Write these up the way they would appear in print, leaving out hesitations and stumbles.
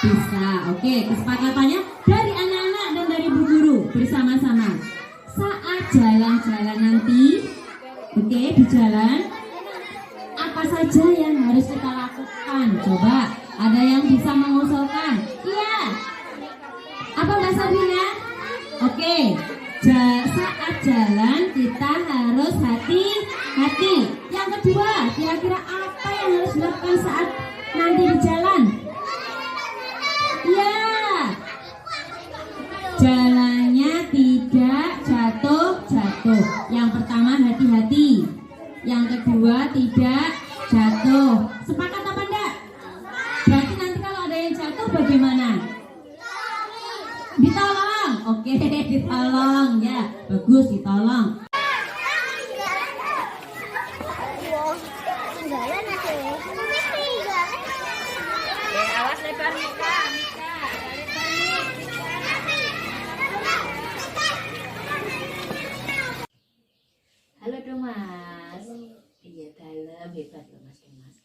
Bisa. Oke, kesepakatannya dari anak-anak dan dari Bu Guru bersama-sama. Saat jalan-jalan nanti, oke, di jalan, apa saja yang harus kita lakukan? Coba, ada yang bisa mengusulkan? Iya. Apa Mbak Sabrina? Oke, saat jalan kita harus hati-hati. Yang kedua, kira-kira apa yang harus dilakukan saat nanti di jalan? Iya. Jalannya tidak jatuh-jatuh. Yang pertama hati-hati. Yang kedua tidak jatuh. Sepakat apa enggak? Berarti nanti kalau ada yang jatuh bagaimana? Ditolong. Oke, ditolong ya. Bagus, ditolong. Awas lebar Mika. Halo Domas. Iya dalam hebat loh Mas Domas.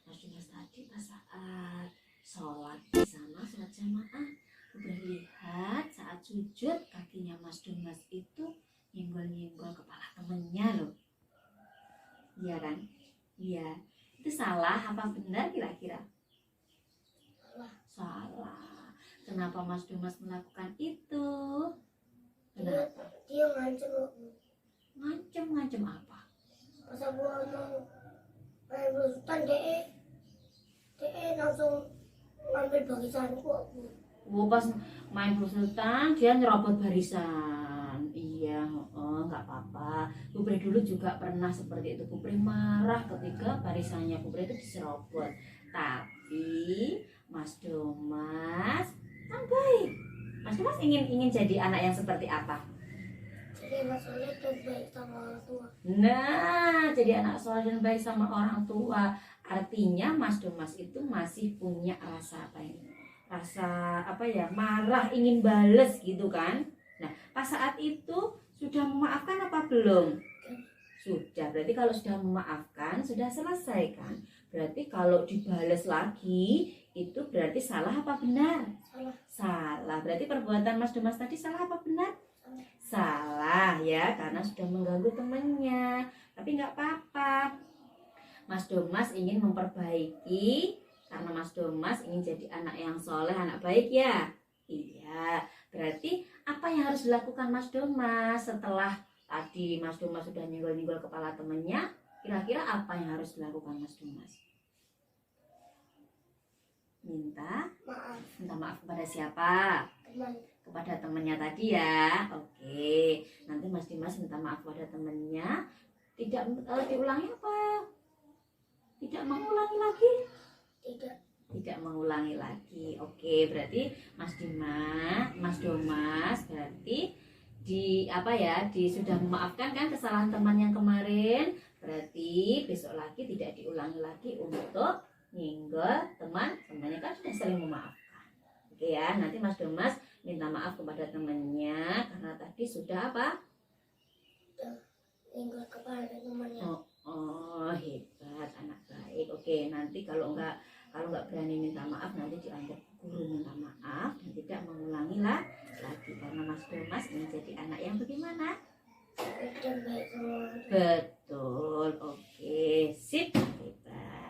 Mas Domas tadi pas saat sholat bersama sholat jamaah udah lihat saat sujud kakinya Mas Domas itu nyenggol-nyenggol kepala temennya loh. Iya kan? Iya. Itu salah apa benar kira-kira? Salah. Kenapa Mas Domas melakukan itu? Kenapa? Dia ngancem aku. Ngancem apa? Pas aku ngomong main belusutan DE langsung ngambil barisanku aku. Oh, pas main belusutan dia nyerobot barisan. Iya, nggak apa-apa. Pupri dulu juga pernah seperti itu. Pupri marah ketika barisannya Pupri itu diserobot. Tapi Mas Domas kan baik. Mas Domas ingin jadi anak yang seperti apa? Jadi anak soleh dan baik sama orang tua. Nah, jadi anak soleh dan baik sama orang tua. Artinya Mas Domas itu masih punya rasa apa ini? Rasa apa ya? Marah, ingin bales gitu kan? Nah, pas saat itu sudah memaafkan apa belum? Sudah. Berarti kalau sudah memaafkan, sudah selesai kan? Berarti kalau dibales lagi, itu berarti salah apa benar? Salah. Salah. Berarti perbuatan Mas Domas tadi salah apa benar? Salah ya, karena sudah mengganggu temannya. Tapi nggak apa-apa. Mas Domas ingin memperbaiki karena Mas Domas ingin jadi anak yang soleh, anak baik ya. Iya. Berarti apa yang harus dilakukan Mas Domas setelah tadi Mas Domas sudah nyenggol-nyenggol kepala temannya? Kira-kira apa yang harus dilakukan Mas Domas? Minta maaf kepada siapa? Teman. Kepada temannya tadi ya. Oke, nanti Mas Dimas minta maaf kepada temannya. Tidak diulangi apa? Tidak mengulangi lagi? Tidak mengulangi lagi. Oke, berarti Mas Domas berarti sudah memaafkan kan kesalahan teman yang kemarin. Berarti besok lagi tidak diulangi lagi untuk nyenggol temannya kan sudah saling memaafkan. Oke ya, nanti Mas Domas minta maaf kepada temannya karena tadi sudah apa? Nyenggol kepala temannya. Oh, hebat, anak baik. Oke, nanti kalau nggak berani minta maaf nanti dianggap guru minta maaf dan tidak mengulangi lagi karena Mas Domas ingin jadi anak yang bagaimana? Dan baik sama orang tua. Betul. Oke, sip. Hebat.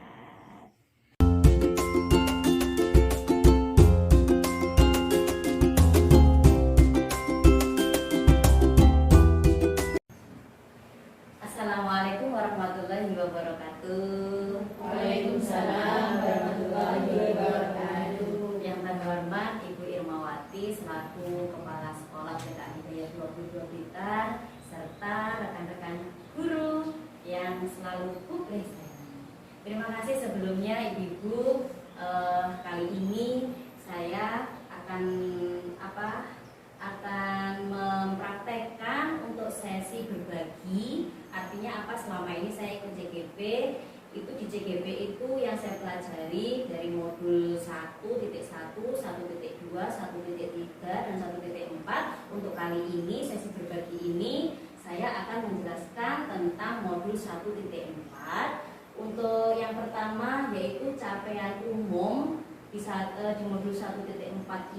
Assalamualaikum warahmatullahi wabarakatuh. Waalaikumsalam warahmatullahi wabarakatuh. Yang terhormat Ibu Irmawati selaku Kepala Sekolah PKN Hidayah 22 Blitar serta rekan-rekan guru yang selalu Pupri sayangi. Terima kasih sebelumnya Ibu. Kali ini saya akan mempraktekkan untuk sesi berbagi. Artinya apa, selama ini saya ikut JGP, itu di JGP itu yang saya pelajari dari modul 1.1, 1.2, 1.3, dan 1.4. Untuk kali ini, sesi berbagi ini, saya akan menjelaskan tentang modul 1.4. Untuk yang pertama yaitu capaian umum di modul 1.4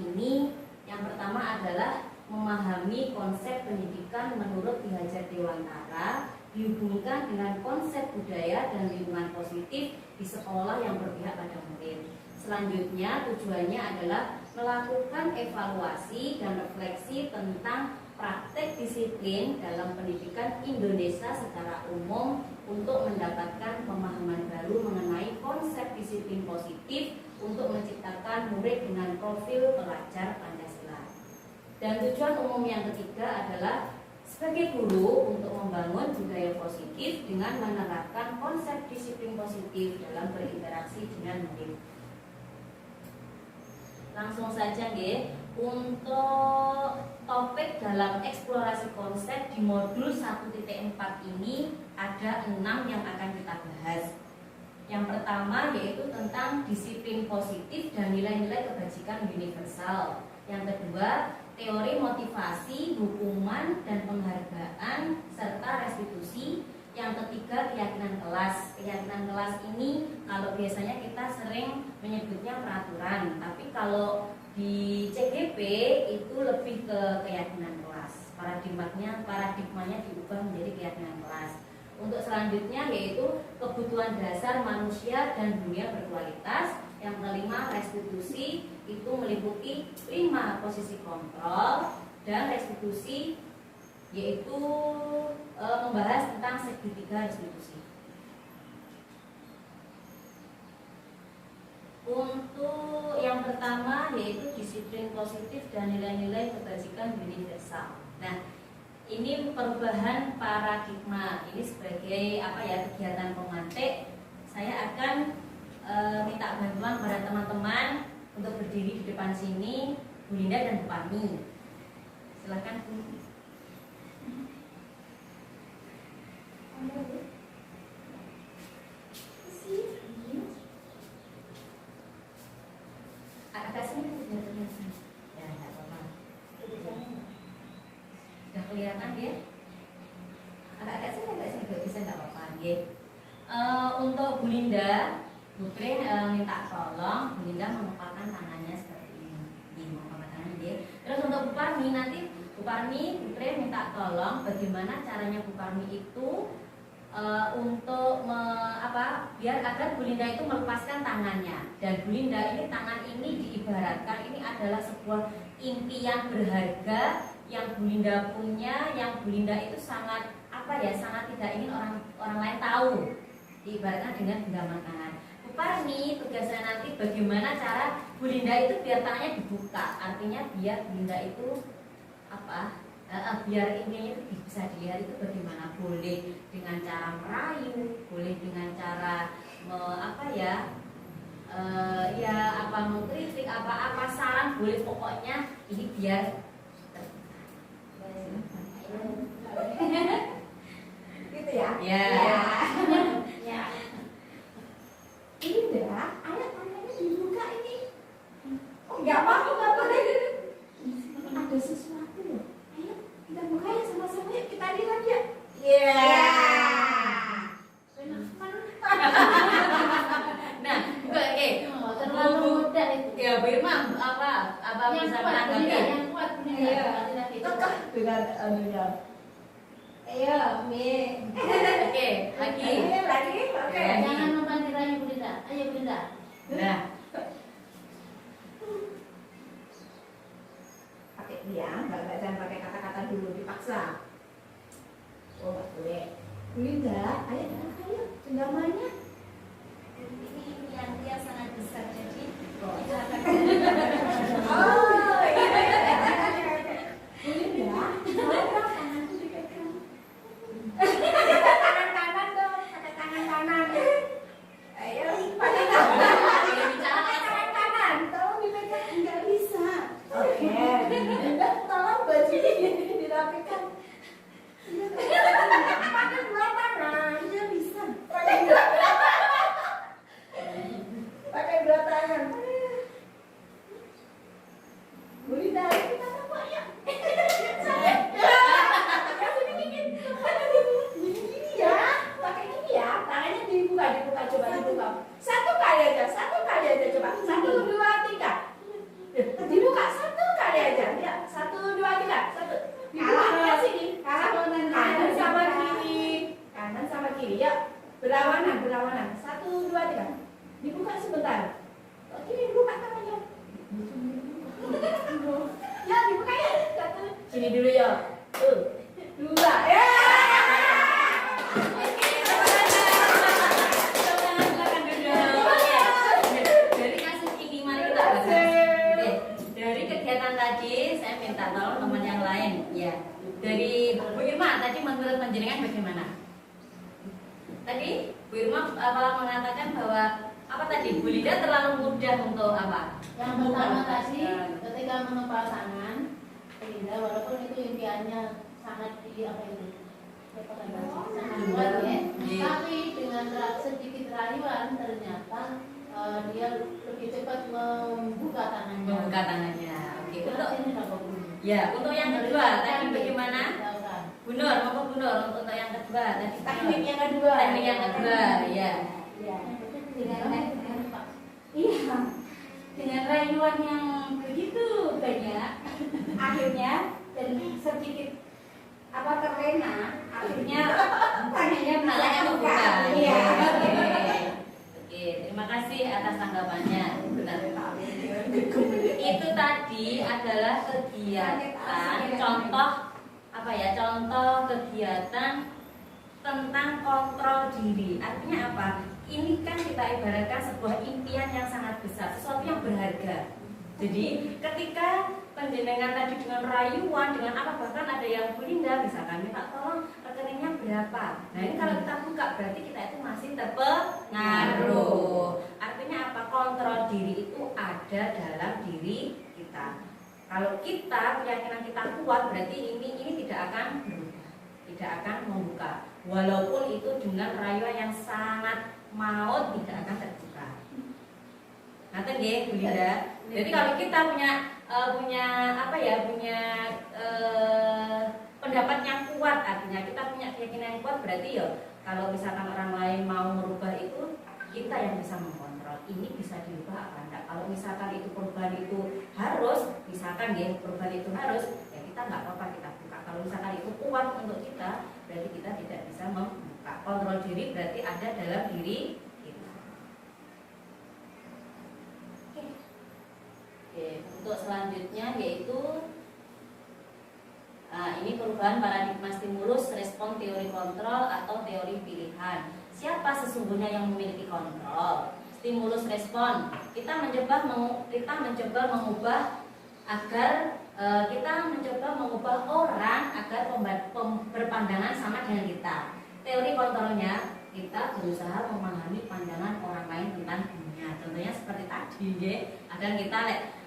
ini yang pertama adalah memahami konsep pendidikan menurut Ki Hajar Dewantara dihubungkan dengan konsep budaya dan lingkungan positif di sekolah yang berpihak pada murid. Selanjutnya tujuannya adalah melakukan evaluasi dan refleksi tentang praktek disiplin dalam pendidikan Indonesia secara umum untuk mendapatkan pemahaman baru mengenai konsep disiplin positif untuk menciptakan murid dengan profil pelajar Pancasila. Dan tujuan umum yang ketiga adalah sebagai guru untuk membangun budaya positif dengan menerapkan konsep disiplin positif dalam berinteraksi dengan murid. Langsung saja nggih, untuk topik dalam eksplorasi konsep di modul 1.4 ini ada 6 yang akan kita bahas. Yang pertama yaitu tentang disiplin positif dan nilai-nilai kebajikan universal. Yang kedua, teori motivasi, hukuman, dan penghargaan serta restitusi. Yang ketiga, keyakinan kelas. Keyakinan kelas ini kalau biasanya kita sering menyebutnya peraturan, tapi kalau di CGP itu lebih ke keyakinan kelas. Paradigmanya diubah menjadi keyakinan kelas. Untuk selanjutnya yaitu kebutuhan dasar manusia dan dunia berkualitas. Yang kelima, restitusi itu meliputi 5 posisi kontrol, dan restitusi yaitu membahas tentang segitiga restitusi. Untuk yang pertama yaitu disiplin positif dan nilai-nilai kebajikan universal. Nah, ini perubahan paradigma. Ini sebagai kegiatan pemantik. Saya akan minta bantuan pada teman-teman untuk berdiri di depan sini, Bu Linda dan Bu Parmi. Silakan Bu. Agak sini sudah kelihatan. Ya, tidak apa-apa. Sudah kelihatan ya? Agak sini nggak bisa, nggak apa-apa ya. Untuk Bu Linda, Bu Prin minta tolong Bu Linda mengepalkan tangannya seperti ini, mengepalkan tangannya ya. Terus untuk Bu Parmi nanti Bu Prin minta tolong bagaimana caranya Bu Parmi itu biar agar Bu Linda itu melepaskan tangannya. Dan Bu Linda ini, tangan ini diibaratkan ini adalah sebuah impian berharga yang Bu Linda punya, yang Bu Linda itu sangat sangat tidak ingin orang lain tahu. Diibaratkan dengan genggaman tangan. Bu Parmi tugasnya nanti bagaimana cara Bu Linda itu biar tangannya dibuka, artinya biar Bu Linda itu biar impiannya itu bisa dilihat itu bagaimana. Boleh dengan cara merayu, boleh dengan cara mengkritik apa saran, boleh, pokoknya ini biar gitu ya. Ya. Ya. Ini udah, ayah tangannya dibuka ini. Oh, nggak boleh. Ada sesuatu loh. Ayo kita buka ya sama-sama, yuk kita lihat ya. Nah, terlalu mudah itu. Ya, Bu Irma apa bisa menanggapi? Yang kuat benar. Tekah dengan anunya. Ayo, Mi. Oke, lagi. Oke. Jangan membantu lagi Bu Linda. Ayo Bu Linda. Nah, Pakai dia, jangan pakai kata-kata dulu, dipaksa. Oh, nggak boleh. Linda, ayo genggamannya. Ini impian dia sangat besar, jadi Oh, kita akan Linda, tanganku dipegang. Tangan kanan dong, pakai tangan kanan. Ayo, pakai tangan kanan. Tolong dipegang, nggak bisa. Oke, Linda, tolong bajunya dirapikan. Pakai dua tangan, dia bisa. 1, 2, 3. Dibuka 1 kali aja. Ya, 1, 2, 3. 1. Kalah sini. Kanan sama kiri. Kanan sama kiri. Ya, berlawanan. 1, 2, 3. Dibuka sebentar. Kiri dibuka tangannya. Ya, dibuka ya. 1. Sini dulu ya. 2. Ya. Dari kasus ini mari kita bahas. Oke. Dari kegiatan tadi saya minta tolong teman yang lain ya. Dari Bu Irma tadi menurut panjenengan bagaimana? Tadi Bu Irma mengatakan bahwa apa tadi Bu Linda terlalu mudah untuk apa? Yang pertama tadi ketika mengepal tangan, Linda walaupun itu impiannya sangat apa itu sangat kuat ya, tapi dengan sedikit rayuan ternyata dia lebih cepat membuka tangannya. Oke. Untuk Untuk yang kedua tadi bagaimana? Bu Nur, untuk yang kedua tadi teknik yang kedua ya. Dengan rayuan yang begitu banyak, akhirnya dan sedikit terlena, akhirnya tangannya Membuka. Iya. Oke, terima kasih atas tanggapannya. Benar. Itu tadi adalah kegiatan contoh kegiatan tentang kontrol diri. Artinya apa? Ini kan kita ibaratkan sebuah impian yang sangat besar, sesuatu yang berharga. Jadi ketika penjenengan tadi dengan rayuan, dengan apa, bahkan ada yang Bu Linda misalkan minta tolong rekeningnya berapa. Nah ini kalau kita buka berarti kita itu masih terpengaruh. Artinya apa? Kontrol diri itu ada dalam diri kita. Kalau kita keyakinan kita kuat, berarti ini tidak akan berubah, tidak akan membuka. Walaupun itu dengan rayuan yang sangat maut tidak akan terbuka. Nanti nggih Bu Linda. Jadi kalau kita punya pendapat yang kuat, artinya kita punya keyakinan yang kuat, berarti ya kalau misalkan orang lain mau merubah itu, kita yang bisa mengontrol. Ini bisa dirubah apa enggak? Kalau misalkan itu perubahan itu harus, misalkan ya perubahan itu harus, ya kita nggak apa-apa kita buka. Kalau misalkan itu kuat untuk kita, berarti kita tidak bisa membuka. Kontrol diri berarti ada dalam diri kita. Oke, untuk selanjutnya yaitu ini perubahan paradigma stimulus respon teori kontrol atau teori pilihan. Siapa sesungguhnya yang memiliki kontrol? Stimulus respon. Kita mencoba mengubah orang agar berpandangan sama dengan kita. Teori kontrolnya kita berusaha memahami pandangan orang lain tentang dunia. Contohnya seperti tadi, kadang kita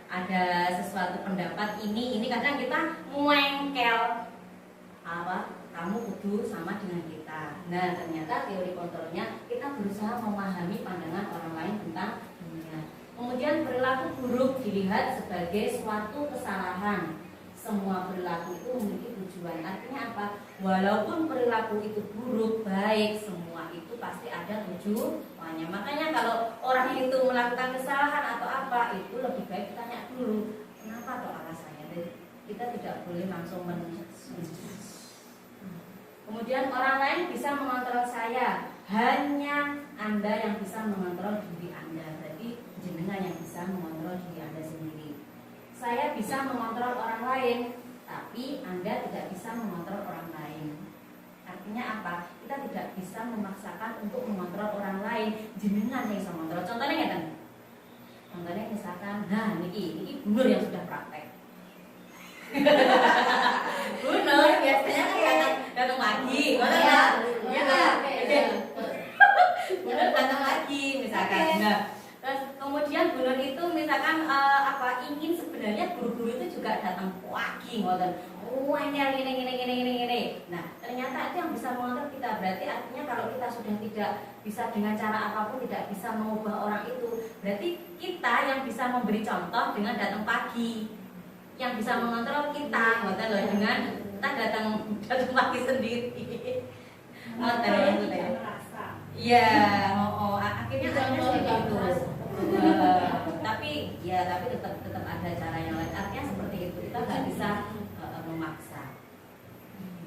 ada sesuatu pendapat ini kadang kita muengkel kamu kudu sama dengan kita. Nah ternyata teori kontrolnya kita berusaha memahami pandangan orang lain tentang dunia. Kemudian perilaku buruk dilihat sebagai suatu kesalahan. Semua perilaku itu memiliki tujuan. Artinya apa? Walaupun perilaku itu buruk, baik, semua itu pasti ada tujuannya. Makanya kalau orang itu melakukan kesalahan atau apa, itu lebih baik tanya dulu kenapa atau alasannya. Jadi kita tidak boleh langsung menjudge. Kemudian orang lain bisa mengontrol saya, hanya Anda yang bisa mengontrol diri Anda. Berarti jenengan yang bisa mengontrol diri Anda sendiri. Saya bisa mengontrol orang lain, tapi Anda tidak bisa mengontrol orang lain. Artinya apa? Kita tidak bisa memaksakan untuk mengontrol orang lain. Jenengan yang bisa mengontrol. Contohnya nggak kan? Contohnya misalkan, nah ini Bu Nur yang sudah praktek. Bu Nur biasanya kan datang pagi, mana ya? Iya kan? Bu Nur datang lagi misalkan. Nah, terus kemudian Bu Nur itu misalkan ingin sebenarnya guru-guru itu juga datang pagi, ngoten. Ini. Nah, ternyata itu yang bisa mengontrol kita. Berarti artinya kalau kita sudah tidak bisa dengan cara apapun tidak bisa mengubah orang itu, berarti kita yang bisa memberi contoh dengan datang pagi. Yang bisa mengontrol kita, ngoten loh, dengan kita datang pagi sendiri. Ngoten Iya, akhirnya seperti itu. Iya, tapi tetap ada cara yang lain. Artinya seperti itu, kita nggak bisa memaksa.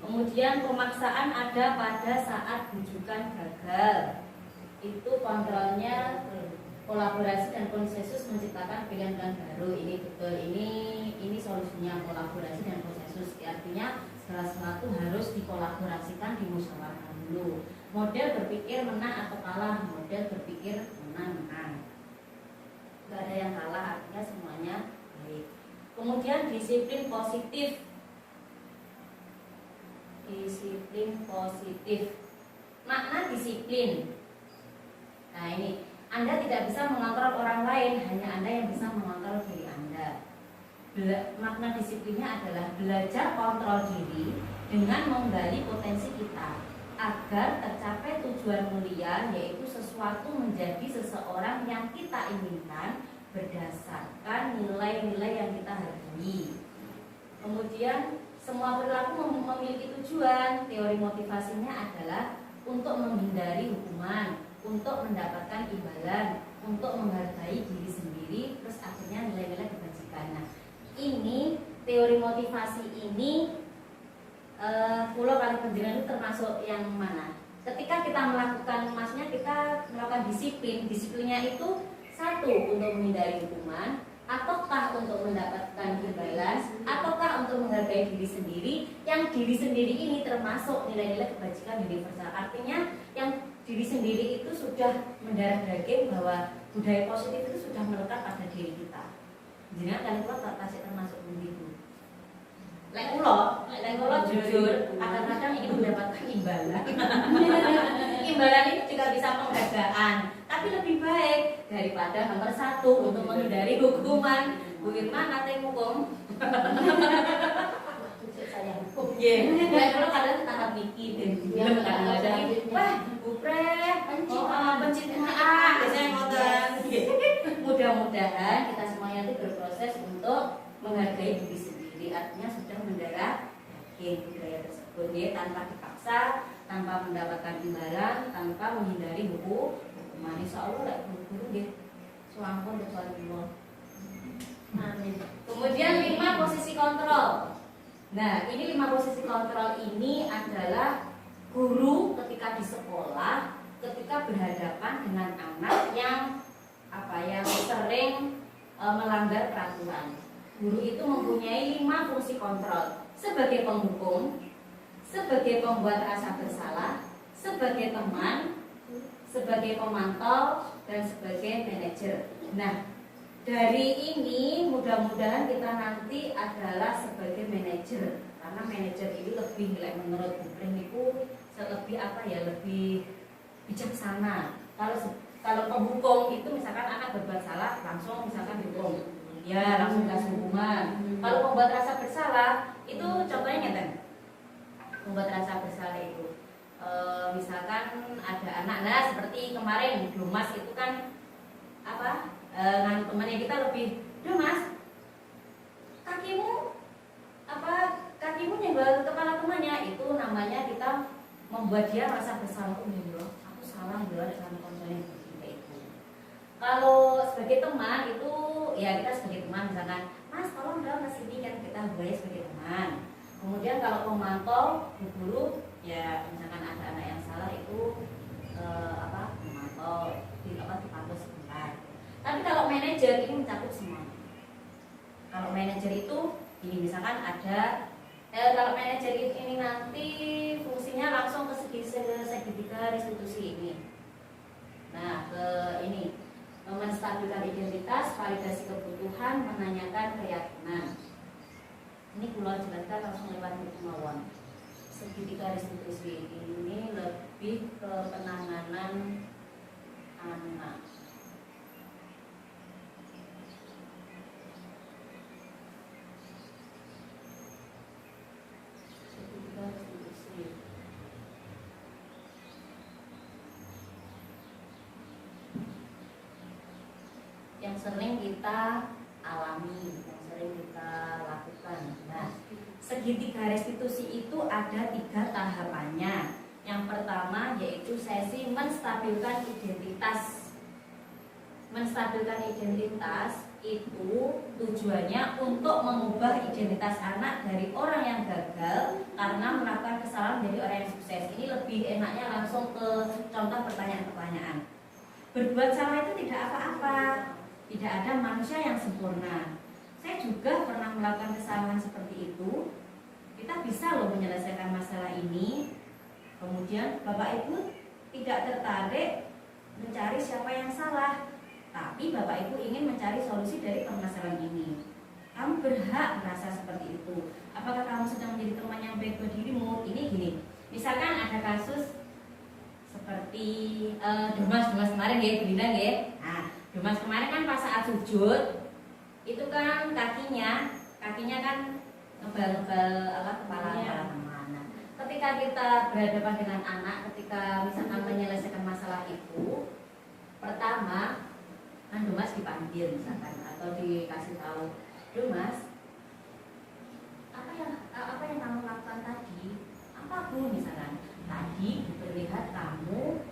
Kemudian pemaksaan ada pada saat bujukan gagal. Itu kontrolnya kolaborasi dan konsensus menciptakan pilihan-pilihan baru. Ini betul, ini solusinya kolaborasi dan konsensus. Artinya segala sesuatu harus dikolaborasikan, dimusyawarahkan dulu. Model berpikir menang atau kalah, model berpikir menang. Gak ada yang kalah, artinya semuanya baik. Kemudian disiplin positif. Makna disiplin. Nah ini, Anda tidak bisa mengontrol orang lain, hanya Anda yang bisa mengontrol diri Anda. Makna disiplinnya adalah belajar kontrol diri dengan menggali potensi kita agar tercapai tujuan mulia, yaitu sesuatu menjadi seseorang yang kita inginkan berdasarkan nilai-nilai yang kita hargai. Kemudian semua perilaku memiliki tujuan. Teori motivasinya adalah untuk menghindari hukuman, untuk mendapatkan imbalan, untuk menghargai diri sendiri, terus akhirnya nilai-nilai kebajikan. Nah, ini teori motivasi ini pulau kali penjelasan itu termasuk yang mana? Ketika kita melakukan, maksudnya kita melakukan disiplinnya itu satu untuk menghindari hukuman, ataukah untuk mendapatkan imbalan, ataukah untuk menghargai diri sendiri. Yang diri sendiri ini termasuk nilai-nilai kebajikan universal. Artinya yang diri sendiri itu sudah mendarah daging bahwa budaya positif itu sudah melekat pada diri kita. Jadi kan kalau pasti termasuk begitu. Lek kula jujur kadang-kadang ingin mendapatkan imbalan. Imbalan itu juga bisa penghargaan, tapi lebih baik daripada nomor satu untuk menghindari hukuman. Bu Irma nate hukum. Saya hukum. Lek kula kadang tetap mikir dan kadang-kadang wah Bu Pre, pencitraan biasanya ngoten. Mudah-mudahan kita semuanya itu berproses untuk menghargai diri sendiri, artinya sudah mendarah daging budaya tersebut ya, tanpa dipaksa, tanpa mendapatkan imbalan, tanpa menghindari hukuman. Insya Allah lah guru-guru ya suampun kecuali Allah. Amin. Kemudian 5 posisi kontrol. Nah ini 5 posisi kontrol ini adalah guru ketika di sekolah, ketika berhadapan dengan anak yang sering melanggar peraturan. Guru itu mempunyai 5 fungsi kontrol: sebagai penghukum, sebagai pembuat rasa bersalah, sebagai teman, sebagai pemantau, dan sebagai manajer. Nah, dari ini mudah-mudahan kita nanti adalah sebagai manajer, karena manajer ini lebih nilai menurut Bu Pring itu lebih lebih bijaksana. Kalau penghukum itu misalkan anak berbuat salah langsung misalkan dihukum. Ya langsung kasih hukuman. Kalau membuat rasa bersalah itu contohnya ngeten. Membuat rasa bersalah itu misalkan ada anak, seperti kemarin Domas itu kan temannya kita lebih, Domas kakimu nyenggol kepala temannya, itu namanya kita membuat dia merasa bersalah. Aku salah sama konsolnya seperti itu. Kalau sebagai teman itu ya kita sebagai teman misalkan, Mas tolong dong kesini, kan kita hubungannya sebagai teman. Kemudian kalau pemantau Bu Guru ya misalkan ada anak yang salah itu memantau dipantau sebentar. Tapi kalau manajer ini mencakup semua. Kalau manajer itu ini misalkan ada kalau manajer ini nanti fungsinya langsung ke segitiga restitusi ini. Nah ke ini menstabilkan identitas, validasi kebutuhan, menanyakan keyakinan. Ini keluar jelaskan langsung lewat kemauan. Segitiga restitusi ini lebih ke penanganan anak. Segitiga restitusi. Yang sering kita alami, yang sering kita lakukan. Nah, segitiga restitusi itu ada 3 tahapannya. Yang pertama yaitu sesi menstabilkan identitas. Menstabilkan identitas itu tujuannya untuk mengubah identitas anak dari orang yang gagal karena melakukan kesalahan menjadi orang yang sukses. Ini lebih enaknya langsung ke contoh pertanyaan-pertanyaan. Berbuat salah itu tidak apa-apa, tidak ada manusia yang sempurna. Saya juga pernah melakukan kesalahan seperti itu. Kita bisa loh menyelesaikan masalah ini. Kemudian Bapak Ibu tidak tertarik mencari siapa yang salah, tapi Bapak Ibu ingin mencari solusi dari permasalahan ini. Kamu berhak merasa seperti itu. Apakah kamu sedang menjadi teman yang baik buat dirimu? Ini gini, misalkan ada kasus seperti Dumas kemarin ya, Bunda ya. Nah, Dumas kemarin kan pas saat sujud itu kan kakinya kan ngebal-ngebal kepala mana. Ketika kita berhadapan dengan anak, ketika misalkan menyelesaikan masalah itu, pertama kan Dumas dipanggil misalkan atau dikasih tahu, Dumas, apa yang kamu lakukan tadi? Apa Bu misalkan? Tadi terlihat kamu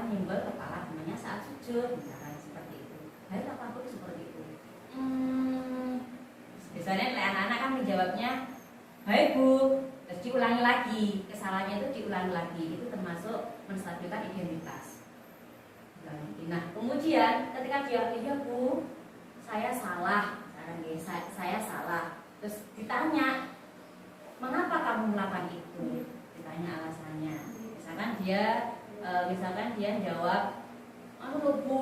nyenggol kepala temannya saat sujud, misalkan seperti itu. Baik apa Bu seperti itu? Biasanya anak-anak kan menjawabnya, baik Bu. Terus diulangi lagi, kesalahannya itu diulangi lagi. Itu termasuk menstabilkan identitas. Nah, kemudian ketika dia iya Bu, saya salah, saya salah. Terus ditanya, mengapa kamu melakukan itu? Ditanya alasannya. Misalkan dia jawab, Bu,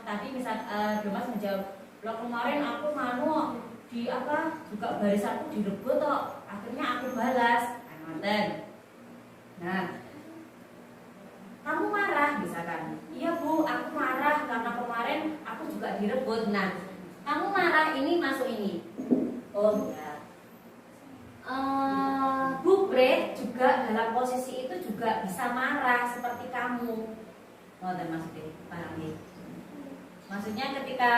tadi Dumas menjawab, lo kemarin aku juga barisanku direbut kok, akhirnya aku balas. Nah, kamu marah misalkan, iya Bu, aku marah karena kemarin aku juga direbut. Nah, kamu marah ini masuk ini. Oh ya. Bu Pre juga dalam posisi itu juga bisa marah seperti kamu. Oh, maksudnya paham ya? Maksudnya ketika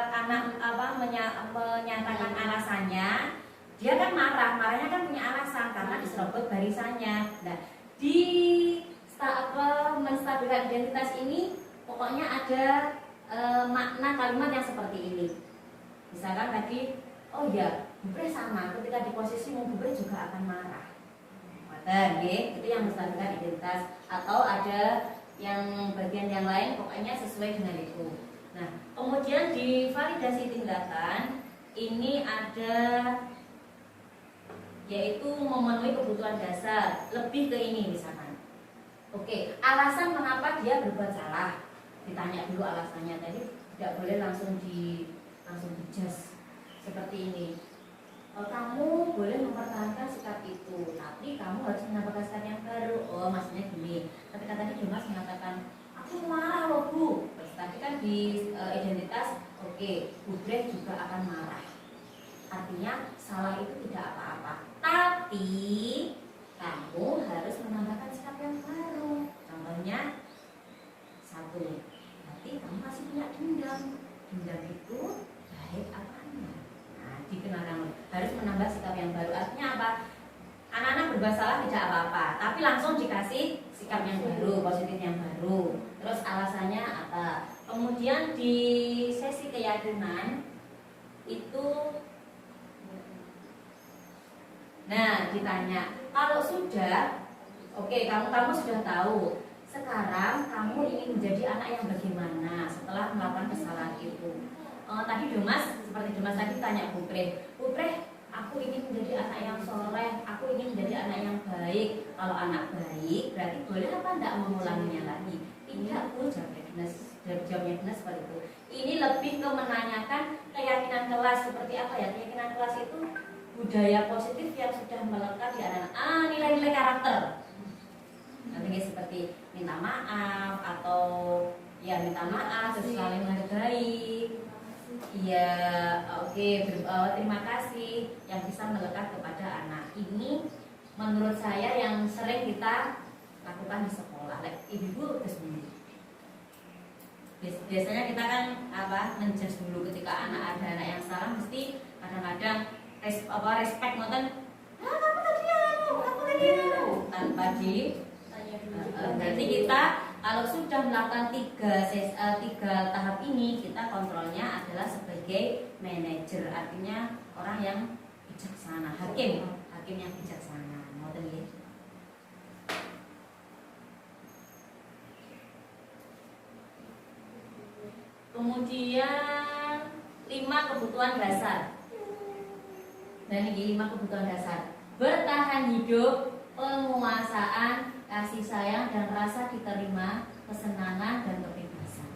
anak menyatakan alasannya, dia kan marahnya kan punya alasan karena diserobot barisannya. Nah, di menstabilkan identitas ini pokoknya ada makna kalimat yang seperti ini. Misalkan tadi, oh ya, Bubre sama, ketika di posisimu Bubre juga akan marah. Itu yang menstabilkan identitas. Atau ada yang bagian yang lain pokoknya sesuai dengan itu. Nah, kemudian di validasi tindakan ini ada yaitu memenuhi kebutuhan dasar, lebih ke ini misalkan. Oke, alasan mengapa dia berbuat salah. Ditanya dulu alasannya, tadi tidak boleh langsung dijudge seperti ini. Kamu boleh mempertahankan sikap itu, tapi kamu harus menambahkan sikap yang baru. Oh, maksudnya gini. Ketika tadi Dumas mengatakan, aku marah loh Bu. Tapi kan di identitas, oke, Bubre juga akan marah. Artinya salah itu tidak apa-apa. Tapi kamu harus menambahkan sikap yang baru. Contohnya, 1, berarti kamu masih punya dendam. Dendam itu baik apa enggak? Nah, dikenalkan harus menambah sikap yang baru. Artinya apa? Anak-anak berbuat salah tidak apa-apa, tapi langsung dikasih sikap yang baru, positif yang baru. Terus alasannya apa? Kemudian di sesi keyakinan itu, nah ditanya, kalau sudah, oke, kamu sudah tahu. Sekarang kamu ingin menjadi anak yang bagaimana setelah melakukan kesalahan itu? Tadi seperti Dumas tadi tanya Bubre, aku ingin menjadi anak yang soleh, aku ingin menjadi anak yang baik. Kalau anak baik, berarti boleh apa enggak mengulanginya lagi? Tidak Bu, jawabnya Dinas seperti itu. Ini lebih ke menanyakan keyakinan kelas seperti apa ya? Keyakinan kelas itu budaya positif yang sudah melekat di anak-anak. Nilai-nilai karakter. Nanti seperti minta maaf atau ya minta maaf, terus saling menghargai. Iya, oke, terima kasih yang bisa melekat kepada anak. Ini menurut saya yang sering kita lakukan di sekolah. Ibu terus dulu. Biasanya kita kan menjudge dulu ketika ada anak yang salah, mesti kadang-kadang respect ngoten. Kamu tadi tanpa berarti kita kalau sudah melakukan tiga tahap ini, kita kontrolnya adalah sebagai manajer, artinya orang yang bijaksana, hakim yang bijaksana. Ngoten nggih. Kemudian 5 kebutuhan dasar. Dan ini 5 kebutuhan dasar: bertahan hidup, penguasaan, kasih sayang dan rasa diterima, kesenangan dan kebebasan.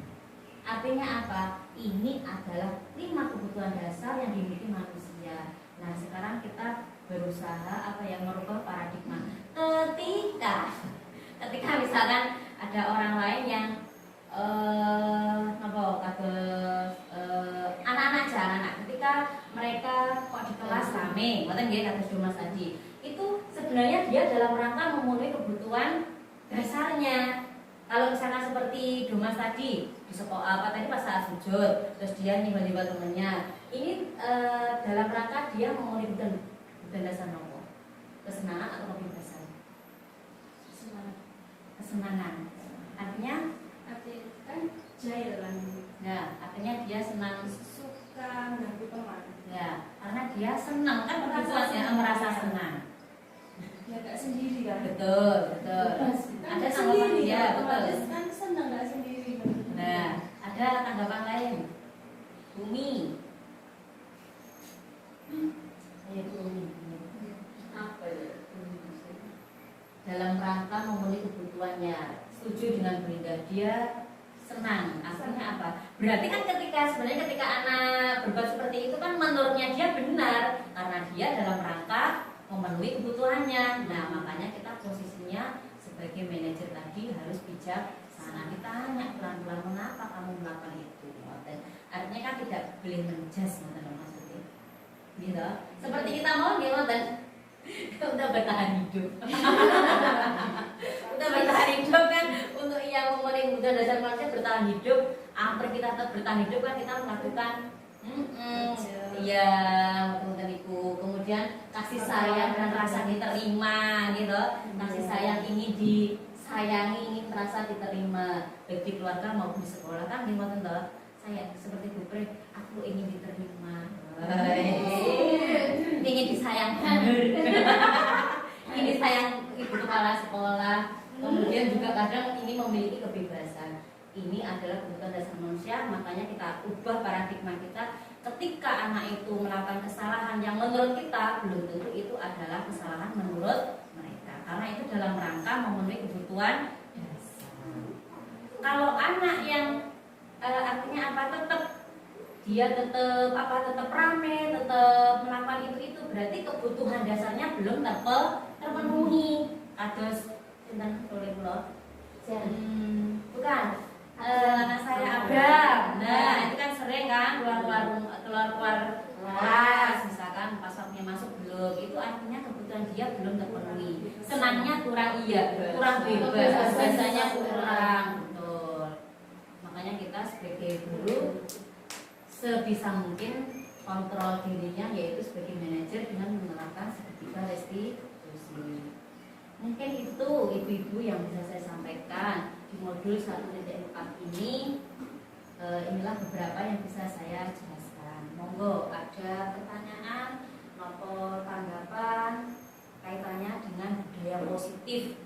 Artinya apa? Ini adalah 5 kebutuhan dasar yang dimiliki manusia. Nah, sekarang kita berusaha merubah paradigma. Ketika misalkan ada orang lain yang anak-anak ketika mereka kok di kelas rame, ngoten nggih kata Mas tadi. Itu sebenarnya dia dalam rangka memenuhi kebutuhan dasarnya. Kalau misalnya seperti Domas tadi di sekolah pas saat sujud, terus dia nyembah temannya, ini dalam rangka dia memenuhi kebutuhan dasar nopo? Kesenangan atau kebebasan? Kesenangan. Artinya kan jailan. ya, artinya dia senang, Suka ganggu teman. ya, karena dia senang kan, kebutuhannya merasa senang. Ya gak sendiri kan. Betul. Kan Ada gak tanggapan sendiri dia, ya, betul. otomatis kan senang gak sendiri. Nah, ada tanggapan lain. Bumi. Ayo Bumi. Apa ya? Dalam rangka memenuhi kebutuhannya, setuju dengan Bunda, dia senang. Artinya apa? Berarti kan ketika anak berbuat seperti itu kan menurutnya dia benar, karena dia dalam rangka memenuhi kebutuhannya. Nah, makanya kita posisinya sebagai manajer tadi harus bijaksana. Kita tanya pelan-pelan, kenapa kamu melakukan itu? Artinya kan tidak boleh menjas, maksudnya. Gitu. Seperti kita mau gimana? Udah bertahan hidup. Udah bertahan hidup kan, untuk yang memenuhi kebutuhan dasar manusia bertahan hidup. Hampir kita tetap bertahan hidup kan, kita melakukan iya, teman-teman ibu. Kemudian kasih sayang dan rasa diterima, gitu. Kasih sayang ini disayangi, ini merasa diterima, baik di keluarga maupun di sekolah kan, gimana tuh? Saya seperti Bu Pri, aku ingin diterima. Ingin disayang bener. Ini sayang ibu kepala sekolah. Kemudian juga kadang ini memiliki kebebasan. Ini adalah kebutuhan dasar manusia, makanya kita ubah paradigma kita. Ketika anak itu melakukan kesalahan yang menurut kita belum tentu itu adalah kesalahan menurut mereka, karena itu dalam rangka memenuhi kebutuhan dasar. Kalau anak yang artinya apa, tetap rame, tetap melakukan itu berarti kebutuhan dasarnya belum terpenuhi. Kados tentang boleh bukan anak saya Abram. Nah, itu kan sering kan keluar kelas, misalkan pas waktunya masuk belum, itu artinya kebutuhan dia belum terpenuhi. Senangnya kurang bebas, biasanya kurang, betul. Makanya kita sebagai guru sebisa mungkin kontrol dirinya, yaitu sebagai manajer dengan menerapkan segitiga restitusi. Mungkin itu ibu-ibu yang bisa saya sampaikan di modul 1.4 ini. Inilah beberapa yang bisa saya jelaskan. Monggo ada pertanyaan maupun tanggapan kaitannya dengan budaya positif.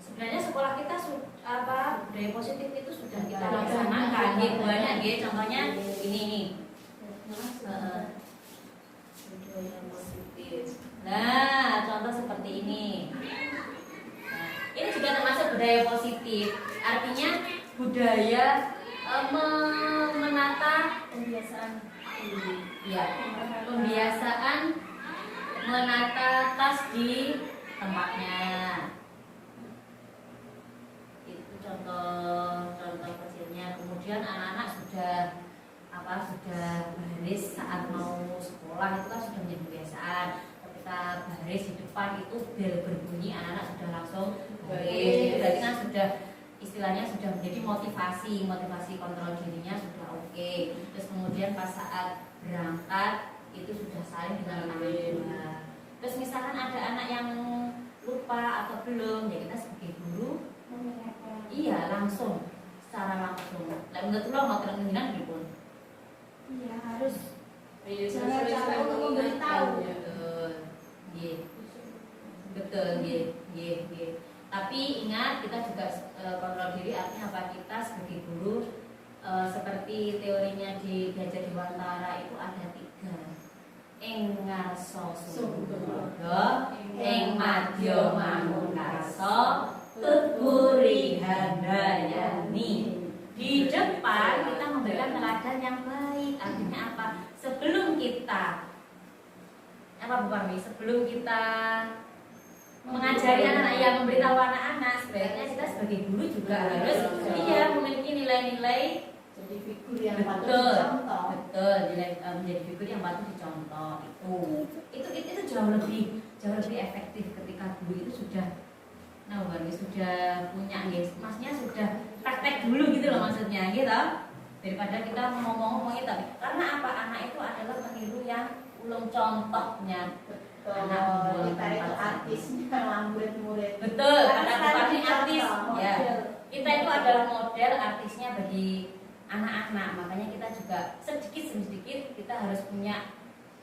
Sebenarnya sekolah kita budaya positif itu sudah kita laksanakan, banyak nggih. Contohnya ini nih. Budaya positif. Nah, contoh seperti ini. Nah, ini juga termasuk budaya positif. Artinya budaya menata pembiasaan menata tas di tempatnya. Itu contoh kecilnya. Kemudian anak-anak sudah baris saat mau sekolah, itu kan sudah menjadi kebiasaan. Ketika baris di depan itu bel berbunyi, anak-anak sudah langsung baris. Itu berarti kan sudah istilahnya sudah menjadi motivasi kontrol dirinya sudah oke. Terus kemudian pas saat berangkat itu sudah saling dengan orang tua. Terus misalkan ada anak yang lupa atau belum, ya kita sebagai guru iya langsung secara langsung. Lah menurut lo mau terangkan gitu. Iya, harus Iya, cara-cara untuk memberitahu. Betul. Nggih. Betul, nggih, nggih, nggih. Tapi ingat kita juga kontrol diri, artinya apa, kita sebagai guru seperti teorinya diajar di Wantara itu ada 3. Ing ngarsa sumberga, ing madya manungkasa, tuturi handayani. Di depan kita memberikan teladan yang baik. Artinya apa? Sebelum kita Bu Parmi, sebelum kita mengajari anak-anak, yang memberitahu anak-anak, sebaiknya kita sebagai guru juga harus memiliki nilai-nilai. Jadi figur yang patut Betul, dicontoh. betul, menjadi figur yang patut dicontoh itu jauh lebih efektif ketika guru itu sudah sudah punya, maksudnya sudah praktek dulu gitu loh maksudnya gitu, daripada kita ngomong-ngomong itu. Karena apa, anak itu adalah peniru yang ulung contohnya. Anak Kita itu artisnya, murid-murid. Betul, Karena anak sekarang pasti artis dicontoh, ya. model. Kita itu adalah model artisnya bagi anak-anak. Makanya kita juga sedikit kita harus punya,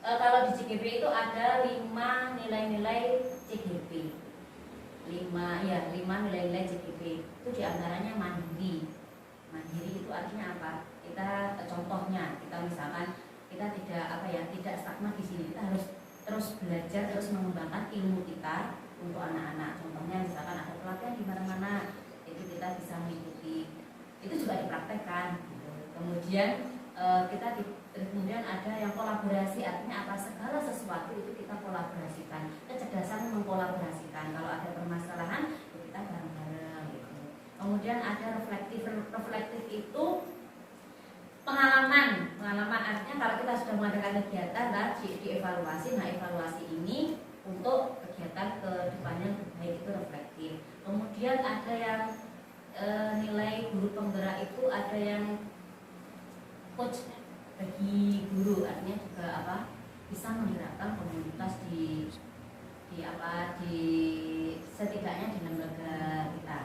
kalau di CGP itu ada 5 nilai-nilai CGP. 5 nilai-nilai CGP. Itu diantaranya mandiri. Mandiri itu artinya apa? Kita contohnya, kita misalkan kita tidak stagnan di sini. Kita harus terus belajar, terus mengembangkan ilmu kita untuk anak-anak. Contohnya misalkan ada pelatihan di mana-mana, itu kita bisa mengikuti. Itu juga dipraktekkan. Kemudian kemudian ada yang kolaborasi, artinya apa, segala sesuatu itu kita kolaborasikan, kecerdasan mengkolaborasikan. Kalau ada permasalahan itu kita bareng-bareng gitu. Kemudian ada reflektif itu pengalaman artinya kalau kita sudah mengadakan kegiatan dievaluasi. Nah, evaluasi ini untuk kegiatan ke depannya lebih baik, itu reflektif. Kemudian ada yang nilai guru penggerak, itu ada yang coach bagi guru, artinya juga bisa menggerakkan komunitas di setidaknya di lembaga kita.